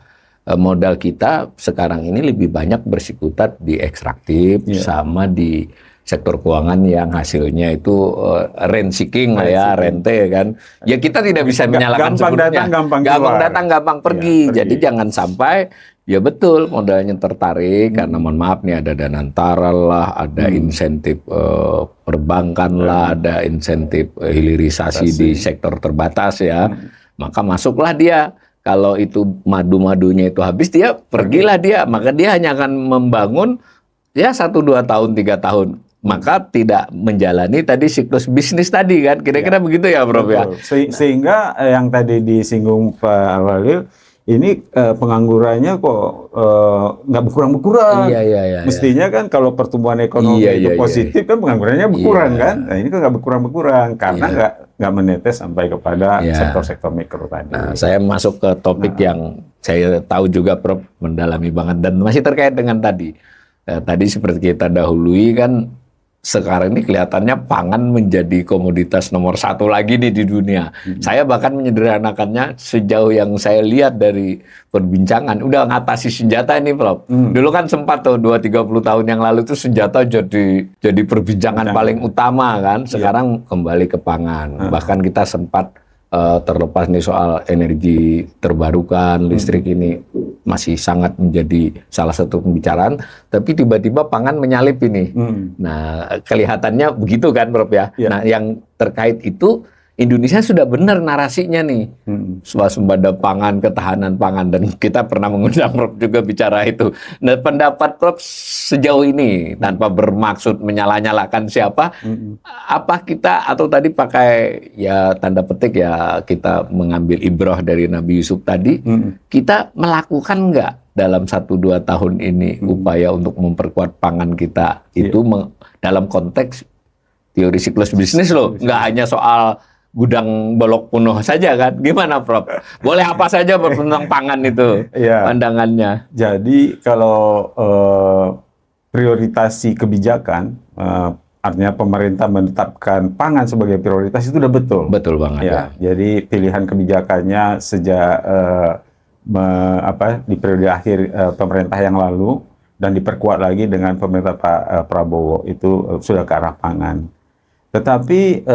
modal kita sekarang ini lebih banyak bersikutat di ekstraktif sama di sektor keuangan yang hasilnya itu rent seeking lah ya, rente kan. Ya kita tidak bisa menyalahkan sebetulnya. Gampang datang, gampang pergi. Jadi jangan sampai ya betul modalnya tertarik karena mohon maaf nih ada dana antara lah, ada insentif perbankan lah, ada insentif hilirisasi di sektor terbatas ya. Maka masuklah dia. Kalau itu madu-madunya itu habis, dia pergilah dia. Maka dia hanya akan membangun ya 1, 2 tahun, 3 tahun. Maka tidak menjalani tadi siklus bisnis tadi kan. Kira-kira begitu ya, Prof ya. Sehingga yang tadi disinggung Pak Awalil, ini penganggurannya kok nggak berkurang-berkurang. Mestinya kan kalau pertumbuhan ekonomi itu positif kan penganggurannya berkurang kan. Nah ini kan nggak berkurang-berkurang karena nggak menetes sampai kepada sektor-sektor mikro tadi. Nah, saya masuk ke topik yang saya tahu juga Prof mendalami banget dan masih terkait dengan tadi. Tadi seperti kita dahului kan sekarang ini kelihatannya pangan menjadi komoditas nomor 1 lagi nih di dunia. Saya bahkan menyederhanakannya sejauh yang saya lihat dari perbincangan. Udah ngatasi senjata ini, Prof. Dulu kan sempat tuh 20-30 tahun yang lalu itu senjata jadi perbincangan paling utama kan. Sekarang kembali ke pangan. Bahkan kita sempat terlepas nih soal energi terbarukan, listrik ini masih sangat menjadi salah satu pembicaraan, tapi tiba-tiba pangan menyalip ini. Nah, kelihatannya begitu kan, Prof ya. Nah, yang terkait itu Indonesia sudah benar narasinya nih, swasembada pangan, ketahanan pangan, dan kita pernah mengundang Prof juga bicara itu. Nah, pendapat Prof sejauh ini tanpa bermaksud menyala-nyalakan siapa, apa kita atau tadi pakai ya tanda petik ya kita mengambil ibrah dari Nabi Yusuf tadi, kita melakukan nggak dalam 1-2 tahun ini upaya untuk memperkuat pangan kita itu dalam konteks teori siklus bisnis loh, nggak hanya soal gudang Bulog penuh saja kan? Gimana, Prof? Boleh apa saja tentang pangan itu pandangannya? Jadi kalau prioritasi kebijakan, artinya pemerintah menetapkan pangan sebagai prioritas itu udah betul. Betul banget. Ya. Jadi pilihan kebijakannya sejak di periode akhir pemerintah yang lalu dan diperkuat lagi dengan pemerintah Pak Prabowo itu sudah ke arah pangan. Tetapi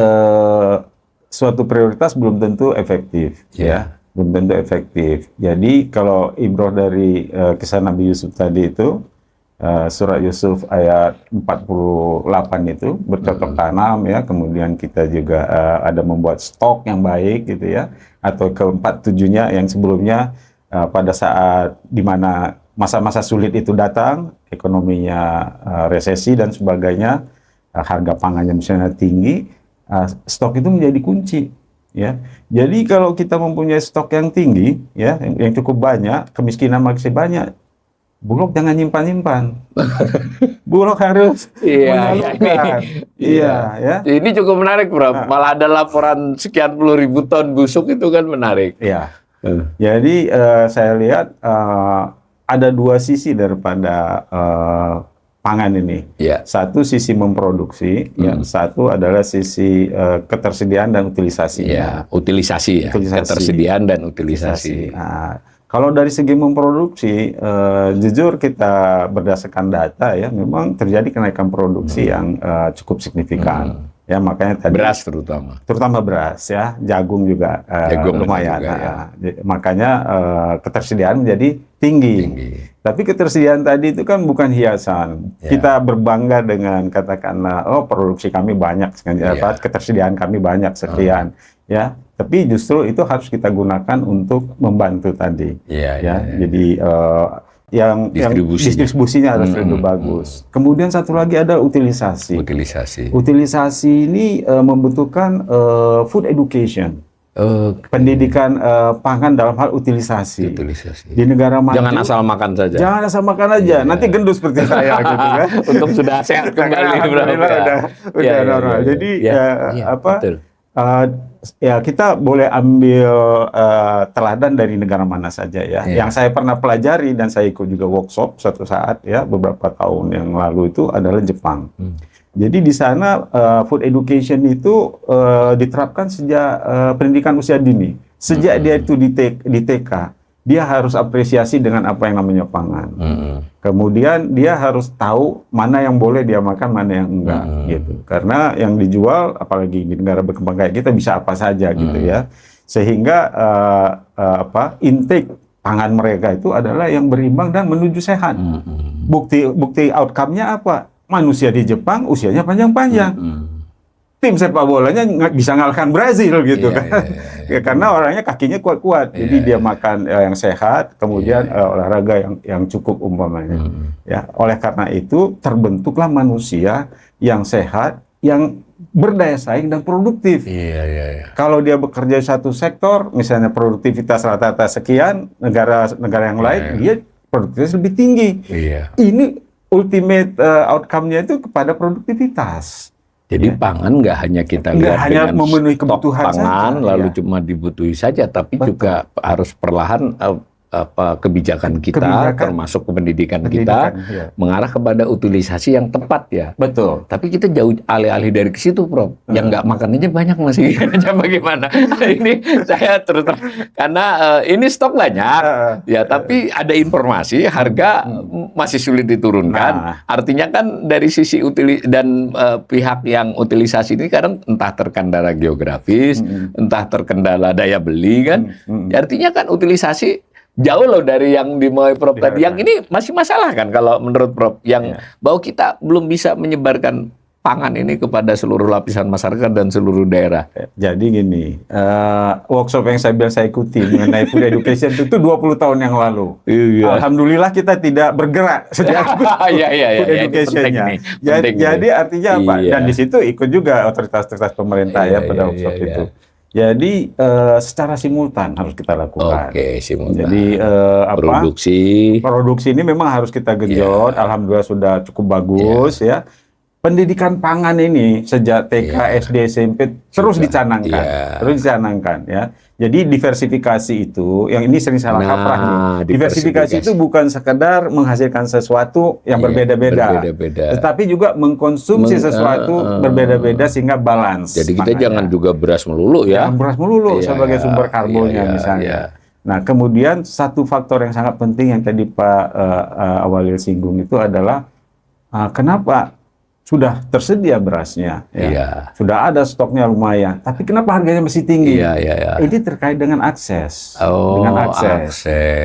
suatu prioritas belum tentu efektif, ya, belum tentu efektif. Jadi kalau ibrah dari kisah Nabi Yusuf tadi itu, surat Yusuf ayat 48 itu bercocok tanam, ya, kemudian kita juga ada membuat stok yang baik, gitu ya, atau ke-47-nya yang sebelumnya pada saat dimana masa-masa sulit itu datang, ekonominya resesi dan sebagainya, harga pangannya misalnya tinggi. Stok itu menjadi kunci, ya. Jadi kalau kita mempunyai stok yang tinggi, ya, yang cukup banyak, kemiskinan masih banyak, Bulog jangan nyimpan-nyimpan. Bulog harus menyalurkan. Ya. Ini cukup menarik, Prof. Malah ada laporan sekian puluh ribu ton busuk itu kan menarik. Ya. Jadi saya lihat ada dua sisi daripada pangan ini. Satu sisi memproduksi, yang satu adalah sisi ketersediaan dan utilisasi. Utilisasi. Ketersediaan dan utilisasi. Nah, kalau dari segi memproduksi, jujur kita berdasarkan data, ya, memang terjadi kenaikan produksi yang cukup signifikan. Ya, makanya tadi beras terutama beras, ya, jagung juga lumayan. Juga, makanya ketersediaan menjadi tinggi. Tapi ketersediaan tadi itu kan bukan hiasan. Kita berbangga dengan katakanlah, produksi kami banyak, ketersediaan kami banyak sekian, ya. Tapi justru itu harus kita gunakan untuk membantu tadi. Jadi yang distribusinya harus lebih bagus. Kemudian satu lagi ada utilisasi. Utilisasi ini membutuhkan food education. Pendidikan pangan dalam hal utilisasi. Di negara maju jangan asal makan saja. Jangan asal makan aja. Nanti gendut seperti saya gitu kan. Untuk sudah sehat kembali. Udah normal. Jadi ya kita boleh ambil teladan dari negara mana saja, ya. Yang saya pernah pelajari dan saya ikut juga workshop suatu saat, ya, beberapa tahun yang lalu itu adalah Jepang. Jadi di sana food education itu diterapkan sejak pendidikan usia dini. Sejak dia itu di TK, dia harus apresiasi dengan apa yang namanya pangan. Kemudian dia harus tahu mana yang boleh dia makan, mana yang enggak, gitu. Karena yang dijual, apalagi di negara berkembang kayak kita, bisa apa saja, gitu ya. Sehingga intake pangan mereka itu adalah yang berimbang dan menuju sehat. Bukti outcome-nya apa? Manusia di Jepang usianya panjang-panjang. Tim sepak bolanya bisa ngalahkan Brazil, gitu kan. Karena orangnya kakinya kuat-kuat. Jadi dia makan yang sehat, kemudian olahraga yang cukup umpamanya. Ya, oleh karena itu terbentuklah manusia yang sehat, yang berdaya saing dan produktif. Kalau dia bekerja di satu sektor, misalnya produktivitas rata-rata sekian, negara yang lain dia produktivitas lebih tinggi. Ini ultimate outcome-nya itu kepada produktivitas. Jadi pangan nggak hanya kita lihat hanya dengan memenuhi kebutuhan pangan saja, lalu cuma dibutuhi saja, tapi juga harus perlahan kebijakan kita, termasuk pendidikan kita, mengarah kepada utilisasi yang tepat ya. Betul. Tapi kita jauh alih-alih dari ke situ, Prof. Yang nggak makan aja banyak masih. Bagaimana? Ini saya terus karena ini stok banyak, ya. Tapi ada informasi harga masih sulit diturunkan. Artinya kan dari sisi pihak yang utilisasi ini kadang entah terkendala geografis, entah terkendala daya beli kan. Artinya kan utilisasi jauh loh dari yang dimulai Prof tadi. Yang ini masih masalah kan kalau menurut Prof, yang bahwa kita belum bisa menyebarkan pangan ini kepada seluruh lapisan masyarakat dan seluruh daerah. Jadi gini, workshop yang saya ikuti mengenai food education itu 20 tahun yang lalu. Alhamdulillah kita tidak bergerak sejak food education-nya. Jadi artinya apa? Dan di situ ikut juga otoritas-otoritas pemerintah pada workshop itu. Jadi secara simultan harus kita lakukan. Simultan. Jadi produksi ini memang harus kita genjot. Alhamdulillah sudah cukup bagus ya. Pendidikan pangan ini sejak TK, SD, SMP terus dicanangkan, ya. Jadi diversifikasi itu, yang ini sering salah kaprah nih. Diversifikasi itu bukan sekedar menghasilkan sesuatu yang berbeda-beda, tetapi juga mengkonsumsi sesuatu berbeda-beda sehingga balance. Jadi kita jangan juga beras melulu ya. Beras melulu sebagai sumber karbonnya misalnya. Nah, kemudian satu faktor yang sangat penting yang tadi Pak Awalil singgung itu adalah kenapa sudah tersedia berasnya, sudah ada stoknya lumayan, tapi kenapa harganya masih tinggi? Ini terkait dengan akses,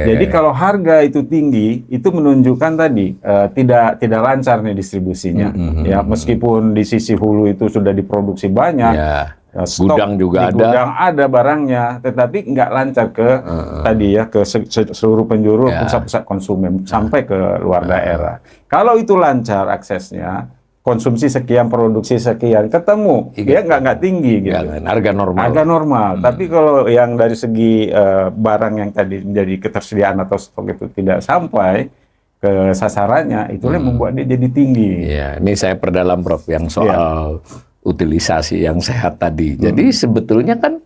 Jadi kalau harga itu tinggi, itu menunjukkan tadi tidak lancar nih distribusinya, ya meskipun di sisi hulu itu sudah diproduksi banyak, stok gudang juga di gudang ada barangnya, tetapi nggak lancar ke ke seluruh penjuru pusat-pusat konsumen sampai ke luar daerah. Kalau itu lancar aksesnya, konsumsi sekian, produksi sekian, ketemu, dia nggak tinggi gitu. Harga normal. Tapi kalau yang dari segi barang yang tadi menjadi ketersediaan atau stok itu tidak sampai ke sasarannya, itulah yang membuat dia jadi tinggi. Ini saya perdalam Prof yang soal utilisasi yang sehat tadi. Jadi sebetulnya kan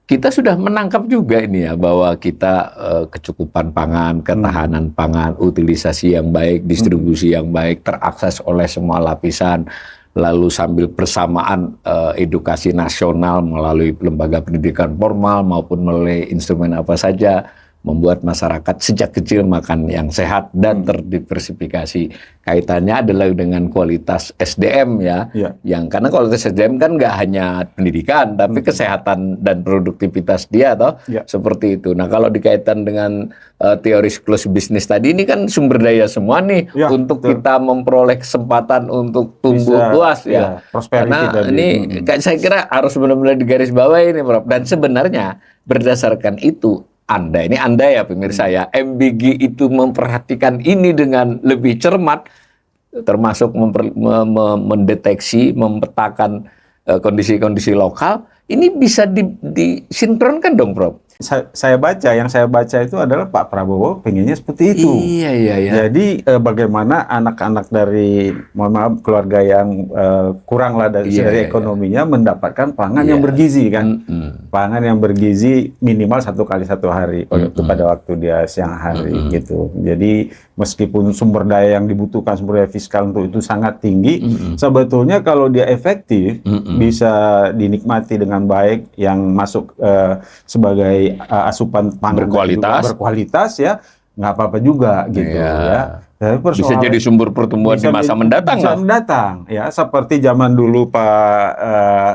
kita sudah menangkap juga ini ya, bahwa kita kecukupan pangan, ketahanan pangan, utilisasi yang baik, distribusi yang baik, terakses oleh semua lapisan, lalu sambil bersamaan edukasi nasional melalui lembaga pendidikan formal maupun melalui instrumen apa saja, membuat masyarakat sejak kecil makan yang sehat dan terdiversifikasi. Kaitannya adalah dengan kualitas SDM ya. Yang karena kualitas SDM kan nggak hanya pendidikan, tapi kesehatan dan produktivitas dia seperti itu. Nah, kalau dikaitkan dengan teori siklus bisnis tadi, ini kan sumber daya semua nih untuk kita memperoleh kesempatan untuk tumbuh luas ya. Karena ini saya kira harus benar-benar digarisbawahi ini Prof. Dan sebenarnya berdasarkan itu Anda ya pemirsa ya, MBG itu memperhatikan ini dengan lebih cermat, termasuk mendeteksi, memetakan kondisi-kondisi lokal, ini bisa disinkronkan dong Prof. Yang saya baca itu adalah Pak Prabowo pengennya seperti itu. Jadi bagaimana anak-anak dari, mohon maaf, keluarga yang kurang lah dari ekonominya mendapatkan pangan yang bergizi kan. Pangan yang bergizi minimal 1 kali 1 hari pada waktu dia siang hari gitu. Jadi meskipun sumber daya yang dibutuhkan, sumber daya fiskal untuk itu sangat tinggi, sebetulnya kalau dia efektif bisa dinikmati dengan baik, yang masuk sebagai asupan pangan berkualitas ya, nggak apa-apa juga gitu ya. Bisa jadi sumber pertumbuhan di masa mendatang. Ya, seperti zaman dulu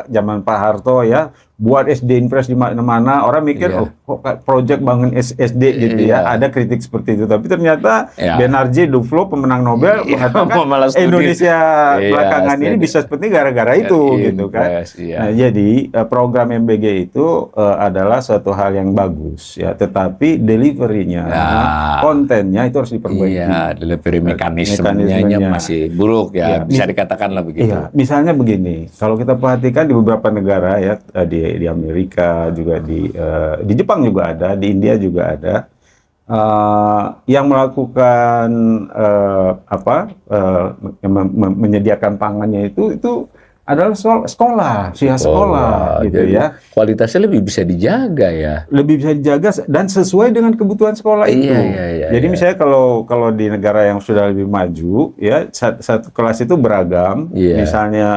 zaman Pak Harto ya, buat SD Impres di mana-mana, orang mikir kok proyek bangun SD gitu ya. Ada kritik seperti itu, tapi ternyata Benarji Duflo pemenang Nobel mengatakan Indonesia belakangan ini bisa seperti gara-gara itu gitu kan. Nah, jadi program MBG itu adalah suatu hal yang bagus ya, tetapi delivery-nya, kontennya itu harus diperbaiki. Delivery mekanismenya masih buruk ya, bisa dikatakan lah begitu. Misalnya begini, kalau kita perhatikan di beberapa negara ya, di Amerika juga, di Jepang juga ada, di India juga ada yang melakukan menyediakan pangannya itu adalah soal sekolah, sekolah gitu jadi ya. Kualitasnya lebih bisa dijaga ya. Lebih bisa dijaga dan sesuai dengan kebutuhan sekolah itu. Iya, Jadi misalnya kalau di negara yang sudah lebih maju ya satu kelas itu beragam. Iya. Misalnya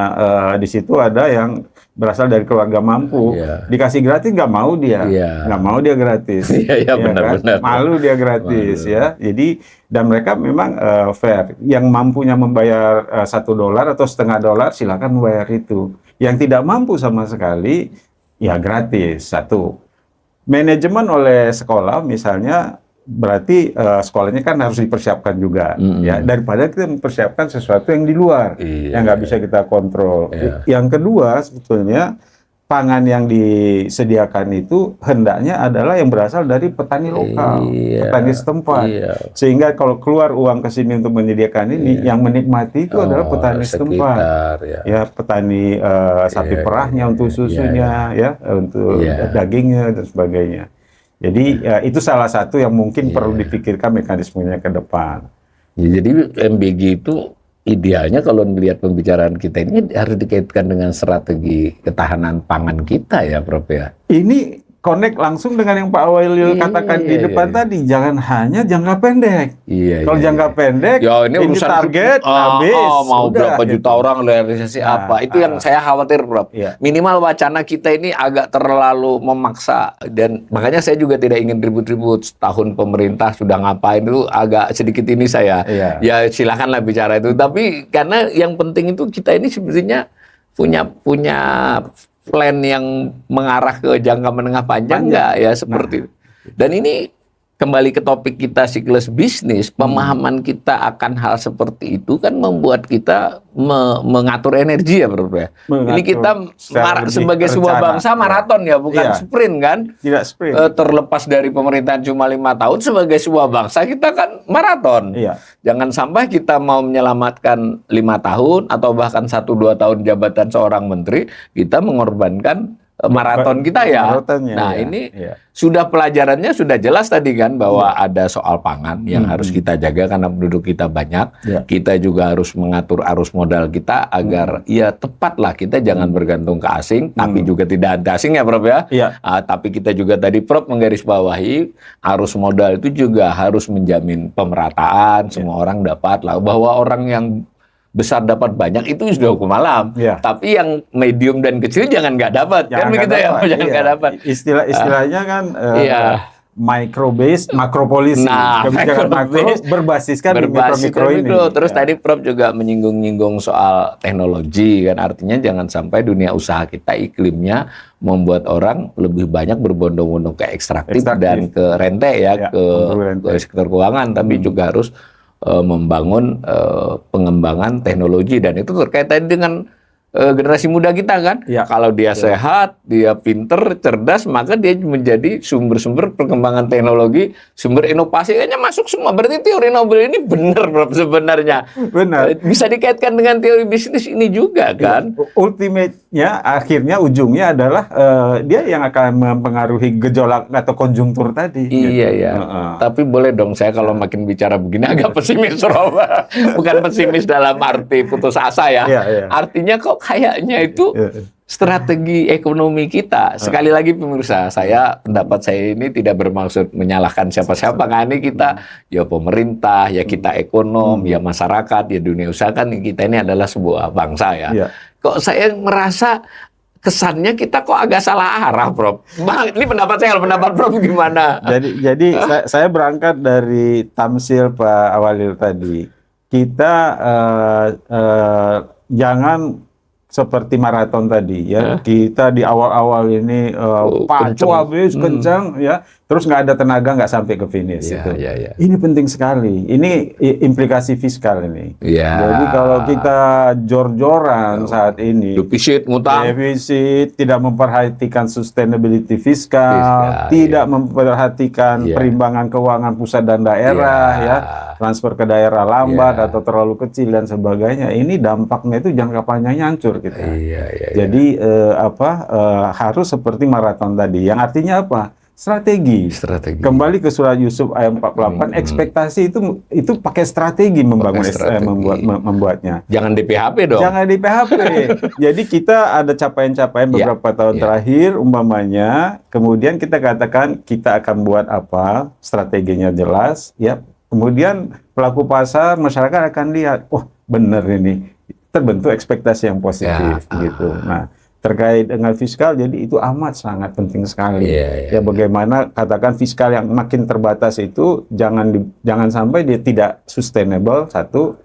di situ ada yang berasal dari keluarga mampu, dikasih gratis nggak mau dia, nggak mau dia gratis. Iya, benar-benar. Malu dia gratis ya. Jadi dan mereka memang fair. Yang mampunya membayar $1 atau $0,50 silakan membayar itu. Yang tidak mampu sama sekali ya gratis. Satu. Manajemen oleh sekolah misalnya berarti sekolahnya kan harus dipersiapkan juga ya, daripada kita mempersiapkan sesuatu yang di luar yang nggak bisa kita kontrol. Yang kedua sebetulnya pangan yang disediakan itu hendaknya adalah yang berasal dari petani lokal, petani setempat. Sehingga kalau keluar uang ke sini untuk menyediakan ini, yang menikmati itu adalah petani setempat. Ya, petani sapi perahnya untuk susunya, ya, untuk dagingnya dan sebagainya. Jadi itu salah satu yang mungkin perlu dipikirkan mekanismenya ke depan. Ya, jadi MBG itu idealnya kalau melihat pembicaraan kita ini harus dikaitkan dengan strategi ketahanan pangan kita ya, Prof ya. Ini connect langsung dengan yang Pak Awalil katakan di depan tadi, jangan hanya jangka pendek. Kalau jangka pendek, ya, ini target habis. Mau berapa juta orang realisasi apa? Itu yang saya khawatir, Prof. Minimal wacana kita ini agak terlalu memaksa dan makanya saya juga tidak ingin ribut-ribut. Setahun pemerintah sudah ngapain itu agak sedikit ini saya. Ya silakanlah bicara itu. Tapi karena yang penting itu kita ini sebetulnya punya plan yang mengarah ke jangka menengah panjang enggak ya seperti itu. Dan ini kembali ke topik kita siklus bisnis, pemahaman kita akan hal seperti itu kan membuat kita mengatur energi ya, Bro ya. Ini kita sebagai sebuah bangsa maraton ya, bukan sprint kan? Tidak sprint. Terlepas dari pemerintahan cuma 5 tahun, sebagai sebuah bangsa kita kan maraton. Jangan sampai kita mau menyelamatkan 5 tahun atau bahkan 1-2 tahun jabatan seorang menteri, kita mengorbankan maraton kita ya. Nah ini sudah pelajarannya sudah jelas tadi kan bahwa ada soal pangan yang harus kita jaga karena penduduk kita banyak. Kita juga harus mengatur arus modal kita agar ya tepatlah kita jangan bergantung ke asing, tapi juga tidak anti asing ya, Prof ya. Tapi kita juga tadi Prof menggarisbawahi arus modal itu juga harus menjamin pemerataan, semua orang dapat lah, bahwa orang yang besar dapat banyak itu sudah hukum alam. Tapi yang medium dan kecil jangan nggak dapat. Kan begitu ya, jangan nggak dapat. Istilahnya kan micro-based, makro-policy. Kebijakan makro berbasiskan di mikro-mikro ini. Terus tadi Prof juga menyinggung-nyinggung soal teknologi kan, artinya jangan sampai dunia usaha kita iklimnya membuat orang lebih banyak berbondong-bondong ke ekstraktif dan ke rente ya, ke sektor keuangan, tapi juga harus membangun pengembangan teknologi dan itu terkait tadi dengan generasi muda kita kan. Kalau dia sehat, dia pinter, cerdas, maka dia menjadi sumber-sumber perkembangan teknologi, sumber inovasi kayaknya masuk semua. Berarti teori Nobel ini benar, Bro, sebenarnya. Benar. Bisa dikaitkan dengan teori bisnis ini juga kan. Ultimate-nya, akhirnya, ujungnya adalah dia yang akan mempengaruhi gejolak atau konjungtur tadi. Tapi boleh dong saya kalau makin bicara begini agak pesimis, Bro. Bukan pesimis dalam arti putus asa ya. Artinya kok kayaknya itu strategi ekonomi kita. Sekali lagi pemirsa, pendapat saya ini tidak bermaksud menyalahkan siapa-siapa. Kan ini kita ya pemerintah, ya kita ekonom, ya masyarakat, ya dunia usaha, kan kita ini adalah sebuah bangsa ya. Kok saya merasa kesannya kita kok agak salah arah, Prof. Ini pendapat saya, pendapat Prof gimana? Jadi saya berangkat dari tamsil Pak Awalil tadi. Kita jangan seperti maraton tadi ya, kita di awal-awal ini pacu habis kencang ya, terus nggak ada tenaga, nggak sampai ke finish. Ini penting sekali. Ini implikasi fiskal ini. Jadi kalau kita jor-joran saat ini, defisit tidak memperhatikan sustainability fiskal, tidak memperhatikan perimbangan keuangan pusat dan daerah ya, transfer ke daerah lambat atau terlalu kecil dan sebagainya. Ini dampaknya itu jangka panjangnya hancur kita. Jadi harus seperti maraton tadi. Yang artinya apa? strategi. Kembali ke surah Yusuf ayat 48, ekspektasi itu pakai strategi membuatnya. Jangan di PHP dong. Jangan di PHP. Jadi kita ada capaian-capaian beberapa tahun terakhir umpamanya, kemudian kita katakan kita akan buat apa, strateginya jelas, ya. Kemudian pelaku pasar, masyarakat akan lihat, oh benar ini, terbentuk ekspektasi yang positif gitu. Nah, terkait dengan fiskal, jadi itu amat sangat penting sekali. Ya bagaimana katakan fiskal yang makin terbatas itu jangan sampai dia tidak sustainable satu,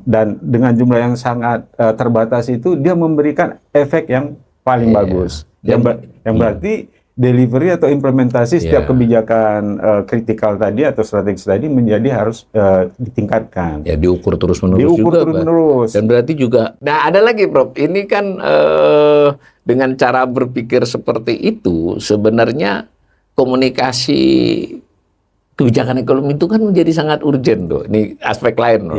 dan dengan jumlah yang sangat terbatas itu dia memberikan efek yang paling bagus. Yang berarti delivery atau implementasi setiap kebijakan kritikal tadi atau strategis tadi menjadi harus ditingkatkan. Ya diukur terus-menerus. Dan berarti juga, nah ada lagi Prof, ini kan dengan cara berpikir seperti itu sebenarnya komunikasi kebijakan ekonomi itu kan menjadi sangat urgent tuh. Ini aspek lain loh.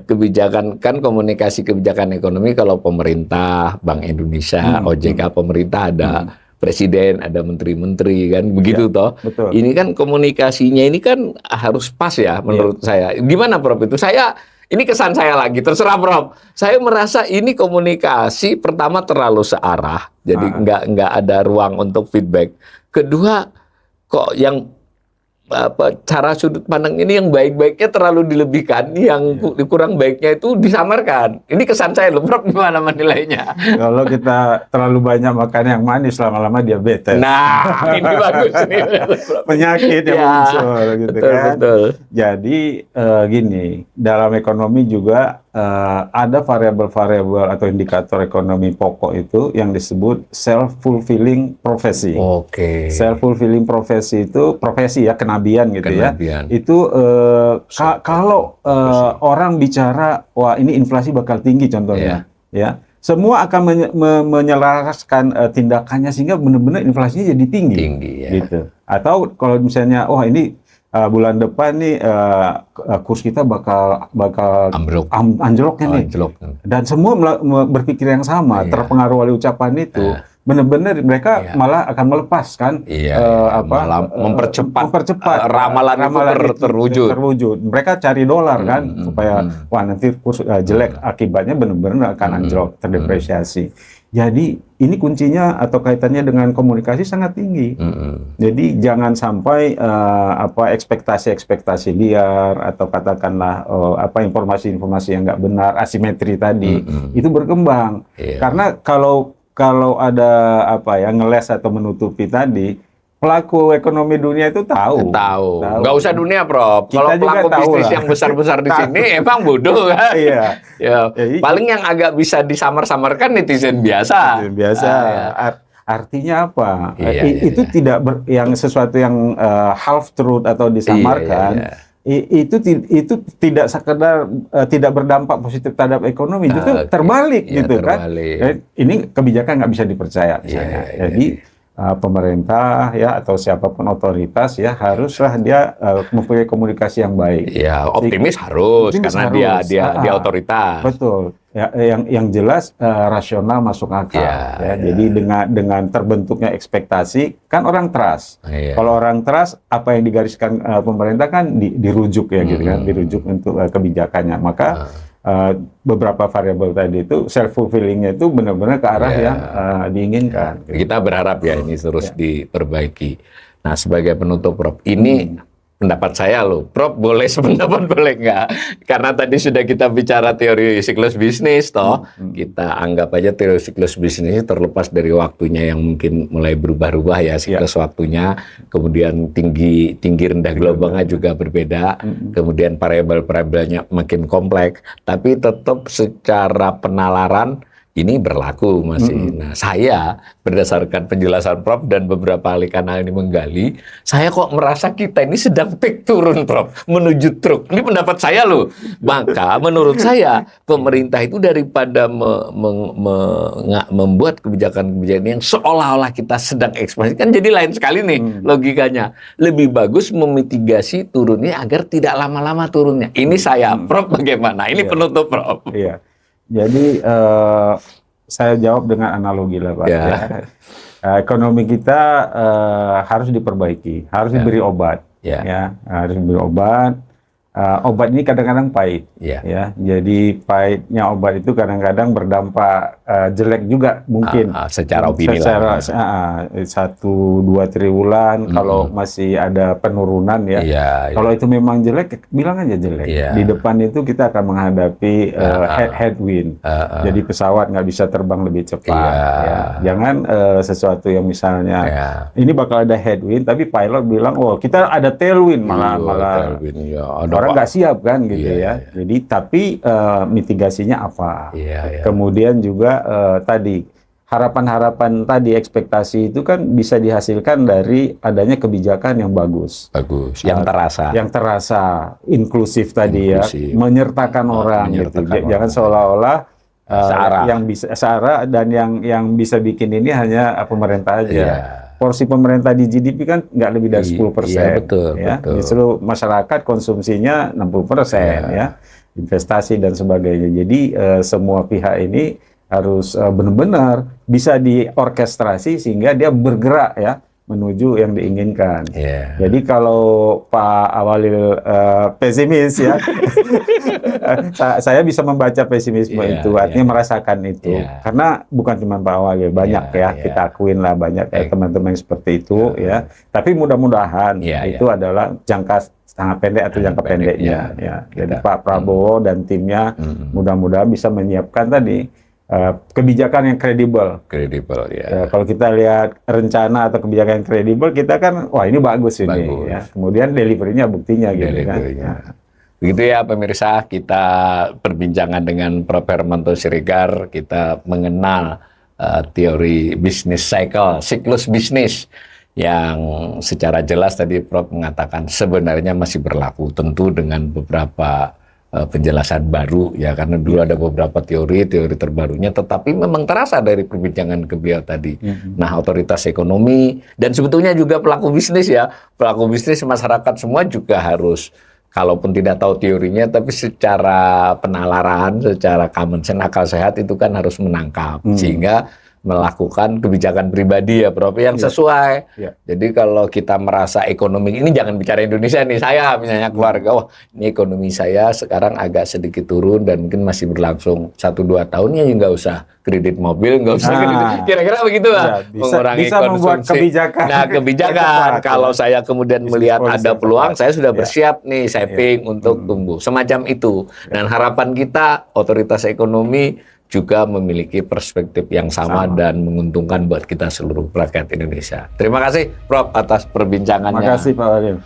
Kebijakan kan komunikasi kebijakan ekonomi kalau pemerintah, Bank Indonesia, OJK pemerintah ada presiden, ada menteri-menteri kan begitu toh. Betul. Ini kan komunikasinya ini kan harus pas ya menurut saya. Gimana Prof itu? Ini kesan saya lagi, terserah Prof. Saya merasa ini komunikasi pertama terlalu searah. Jadi nggak ada ruang untuk feedback. Kedua, kok yang cara sudut pandang ini yang baik-baiknya terlalu dilebihkan, yang kurang baiknya itu disamarkan. Ini kesan saya loh, Prof, gimana menilainya? Kalau kita terlalu banyak makan yang manis, lama-lama diabetes. Nah, ini bagus nih. Penyakit yang muncul gitu kan. Betul. Jadi gini, dalam ekonomi juga ada variabel-variabel atau indikator ekonomi pokok itu yang disebut self-fulfilling prophecy. Oke. Self-fulfilling prophecy itu profesi ya, kenabian gitu ya. Itu kalau orang bicara, wah ini inflasi bakal tinggi contohnya, ya. Semua akan menyelaraskan tindakannya sehingga benar-benar inflasinya jadi tinggi gitu. Atau kalau misalnya, wah ini bulan depan nih kurs kita bakal anjloknya nih. Dan semua berpikir yang sama, terpengaruh oleh ucapan itu. Benar-benar mereka malah akan melepaskan mempercepat ramalan itu terwujud. Mereka cari dolar kan supaya wah nanti kurs jelek, akibatnya benar-benar akan anjlok, terdepresiasi. Jadi ini kuncinya atau kaitannya dengan komunikasi sangat tinggi. Jadi jangan sampai ekspektasi-ekspektasi liar atau katakanlah informasi-informasi yang nggak benar, asimetri tadi itu berkembang. Karena kalau ada ngeles atau menutupi tadi, pelaku ekonomi dunia itu tahu. Nggak usah dunia, Prof. Kalau pelaku bisnis yang besar-besar di sini emang bodoh kan. Paling yang agak bisa disamar-samarkan netizen biasa. Artinya apa? Itu tidak yang sesuatu yang half truth atau disamarkan. Itu tidak sekedar tidak berdampak positif terhadap ekonomi, itu terbalik gitu kan. Ini kebijakan nggak bisa dipercaya misalnya. Jadi pemerintah ya atau siapapun otoritas ya haruslah dia mempunyai komunikasi yang baik. Ya, optimis harus karena dia otoritas. Betul. Ya, yang jelas rasional masuk akal. Jadi dengan terbentuknya ekspektasi kan orang trust. Kalau orang trust, apa yang digariskan pemerintah kan dirujuk ya gitu kan, dirujuk untuk kebijakannya. Maka beberapa variabel tadi itu self-fulfillingnya itu benar-benar ke arah yang diinginkan. Kita berharap ya ini terus diperbaiki. Nah, sebagai penutup Prof, ini pendapat saya loh, Prof boleh sependapat boleh nggak? Karena tadi sudah kita bicara teori siklus bisnis toh, kita anggap aja teori siklus bisnis terlepas dari waktunya yang mungkin mulai berubah-ubah ya siklus waktunya, kemudian tinggi rendah gelombangnya juga berbeda, kemudian variabel-variabelnya makin kompleks, tapi tetap secara penalaran ini berlaku masih. Nah, saya berdasarkan penjelasan Prof dan beberapa ahli kanal ini menggali, saya kok merasa kita ini sedang peak turun, Prof, menuju truk. Ini pendapat saya loh. Maka menurut saya pemerintah itu daripada membuat kebijakan-kebijakan yang seolah-olah kita sedang ekspansi, kan jadi lain sekali nih logikanya. Lebih bagus memitigasi turunnya agar tidak lama-lama turunnya. Ini saya, Prof, bagaimana? Ini penutup, Prof. Jadi saya jawab dengan analogi lah Pak. ekonomi kita harus diperbaiki, harus diberi obat, ya, harus diberi obat. Obat ini kadang-kadang pahit, ya. Jadi pahitnya obat itu kadang-kadang berdampak jelek juga mungkin. Secara opini lah. 1-2 triwulan kalau masih ada penurunan ya. Kalau itu memang jelek, bilang aja jelek. Di depan itu kita akan menghadapi headwind. Jadi pesawat nggak bisa terbang lebih cepat. Ya. Jangan sesuatu yang misalnya ini bakal ada headwind, tapi pilot bilang, oh kita ada tailwind malah. Orang nggak siap kan gitu ya. Jadi tapi mitigasinya apa? Kemudian juga tadi harapan-harapan tadi, ekspektasi itu kan bisa dihasilkan dari adanya kebijakan yang bagus. Yang terasa inklusif tadi ya, menyertakan orang gitu. Jangan seolah-olah yang bisa searah dan yang bisa bikin ini hanya pemerintah aja. Porsi pemerintah di GDP kan nggak lebih dari 10%. Betul. Justru masyarakat konsumsinya 60%, ya, investasi dan sebagainya. Jadi semua pihak ini harus benar-benar bisa diorkestrasi sehingga dia bergerak ya menuju yang diinginkan. Jadi kalau Pak Awalil pesimis ya, saya bisa membaca pesimisme itu, artinya merasakan itu. Karena bukan cuma Pak Awalil, banyak kita akuin lah banyak teman-teman yang seperti itu ya. Tapi mudah-mudahan itu adalah jangka sangat pendek atau jangka pendeknya. Jadi Pak Prabowo dan timnya mudah-mudahan bisa menyiapkan tadi kebijakan yang kredibel. Kalau kita lihat rencana atau kebijakan yang kredibel, kita kan, wah ini bagus ini. Ya. Kemudian deliverynya buktinya gitu kan. Begitu ya pemirsa, kita perbincangan dengan Prof. Hermanto Siregar, kita mengenal teori bisnis cycle, siklus bisnis yang secara jelas tadi Prof mengatakan sebenarnya masih berlaku, tentu dengan beberapa penjelasan baru ya, karena dulu ada beberapa teori terbarunya, tetapi memang terasa dari perbincangan ke beliau tadi. Nah, otoritas ekonomi dan sebetulnya juga pelaku bisnis ya, pelaku bisnis masyarakat semua juga harus, kalaupun tidak tahu teorinya, tapi secara penalaran, secara common sense, akal sehat itu kan harus menangkap sehingga melakukan kebijakan pribadi ya Prof yang sesuai. Jadi kalau kita merasa ekonomi ini, jangan bicara Indonesia nih, saya misalnya keluarga, wah ini ekonomi saya sekarang agak sedikit turun dan mungkin masih berlangsung 1-2 tahunnya, ya nggak usah kredit mobil, nggak usah kira-kira begitu lah, mengurangi bisa membuat kebijakan. Nah kebijakan kalau saya kemudian melihat ada peluang, saya sudah bersiap nih saving untuk tumbuh semacam itu. Dan harapan kita otoritas ekonomi juga memiliki perspektif yang sama dan menguntungkan buat kita seluruh rakyat Indonesia. Terima kasih Prof atas perbincangannya. Terima kasih Pak Wadim.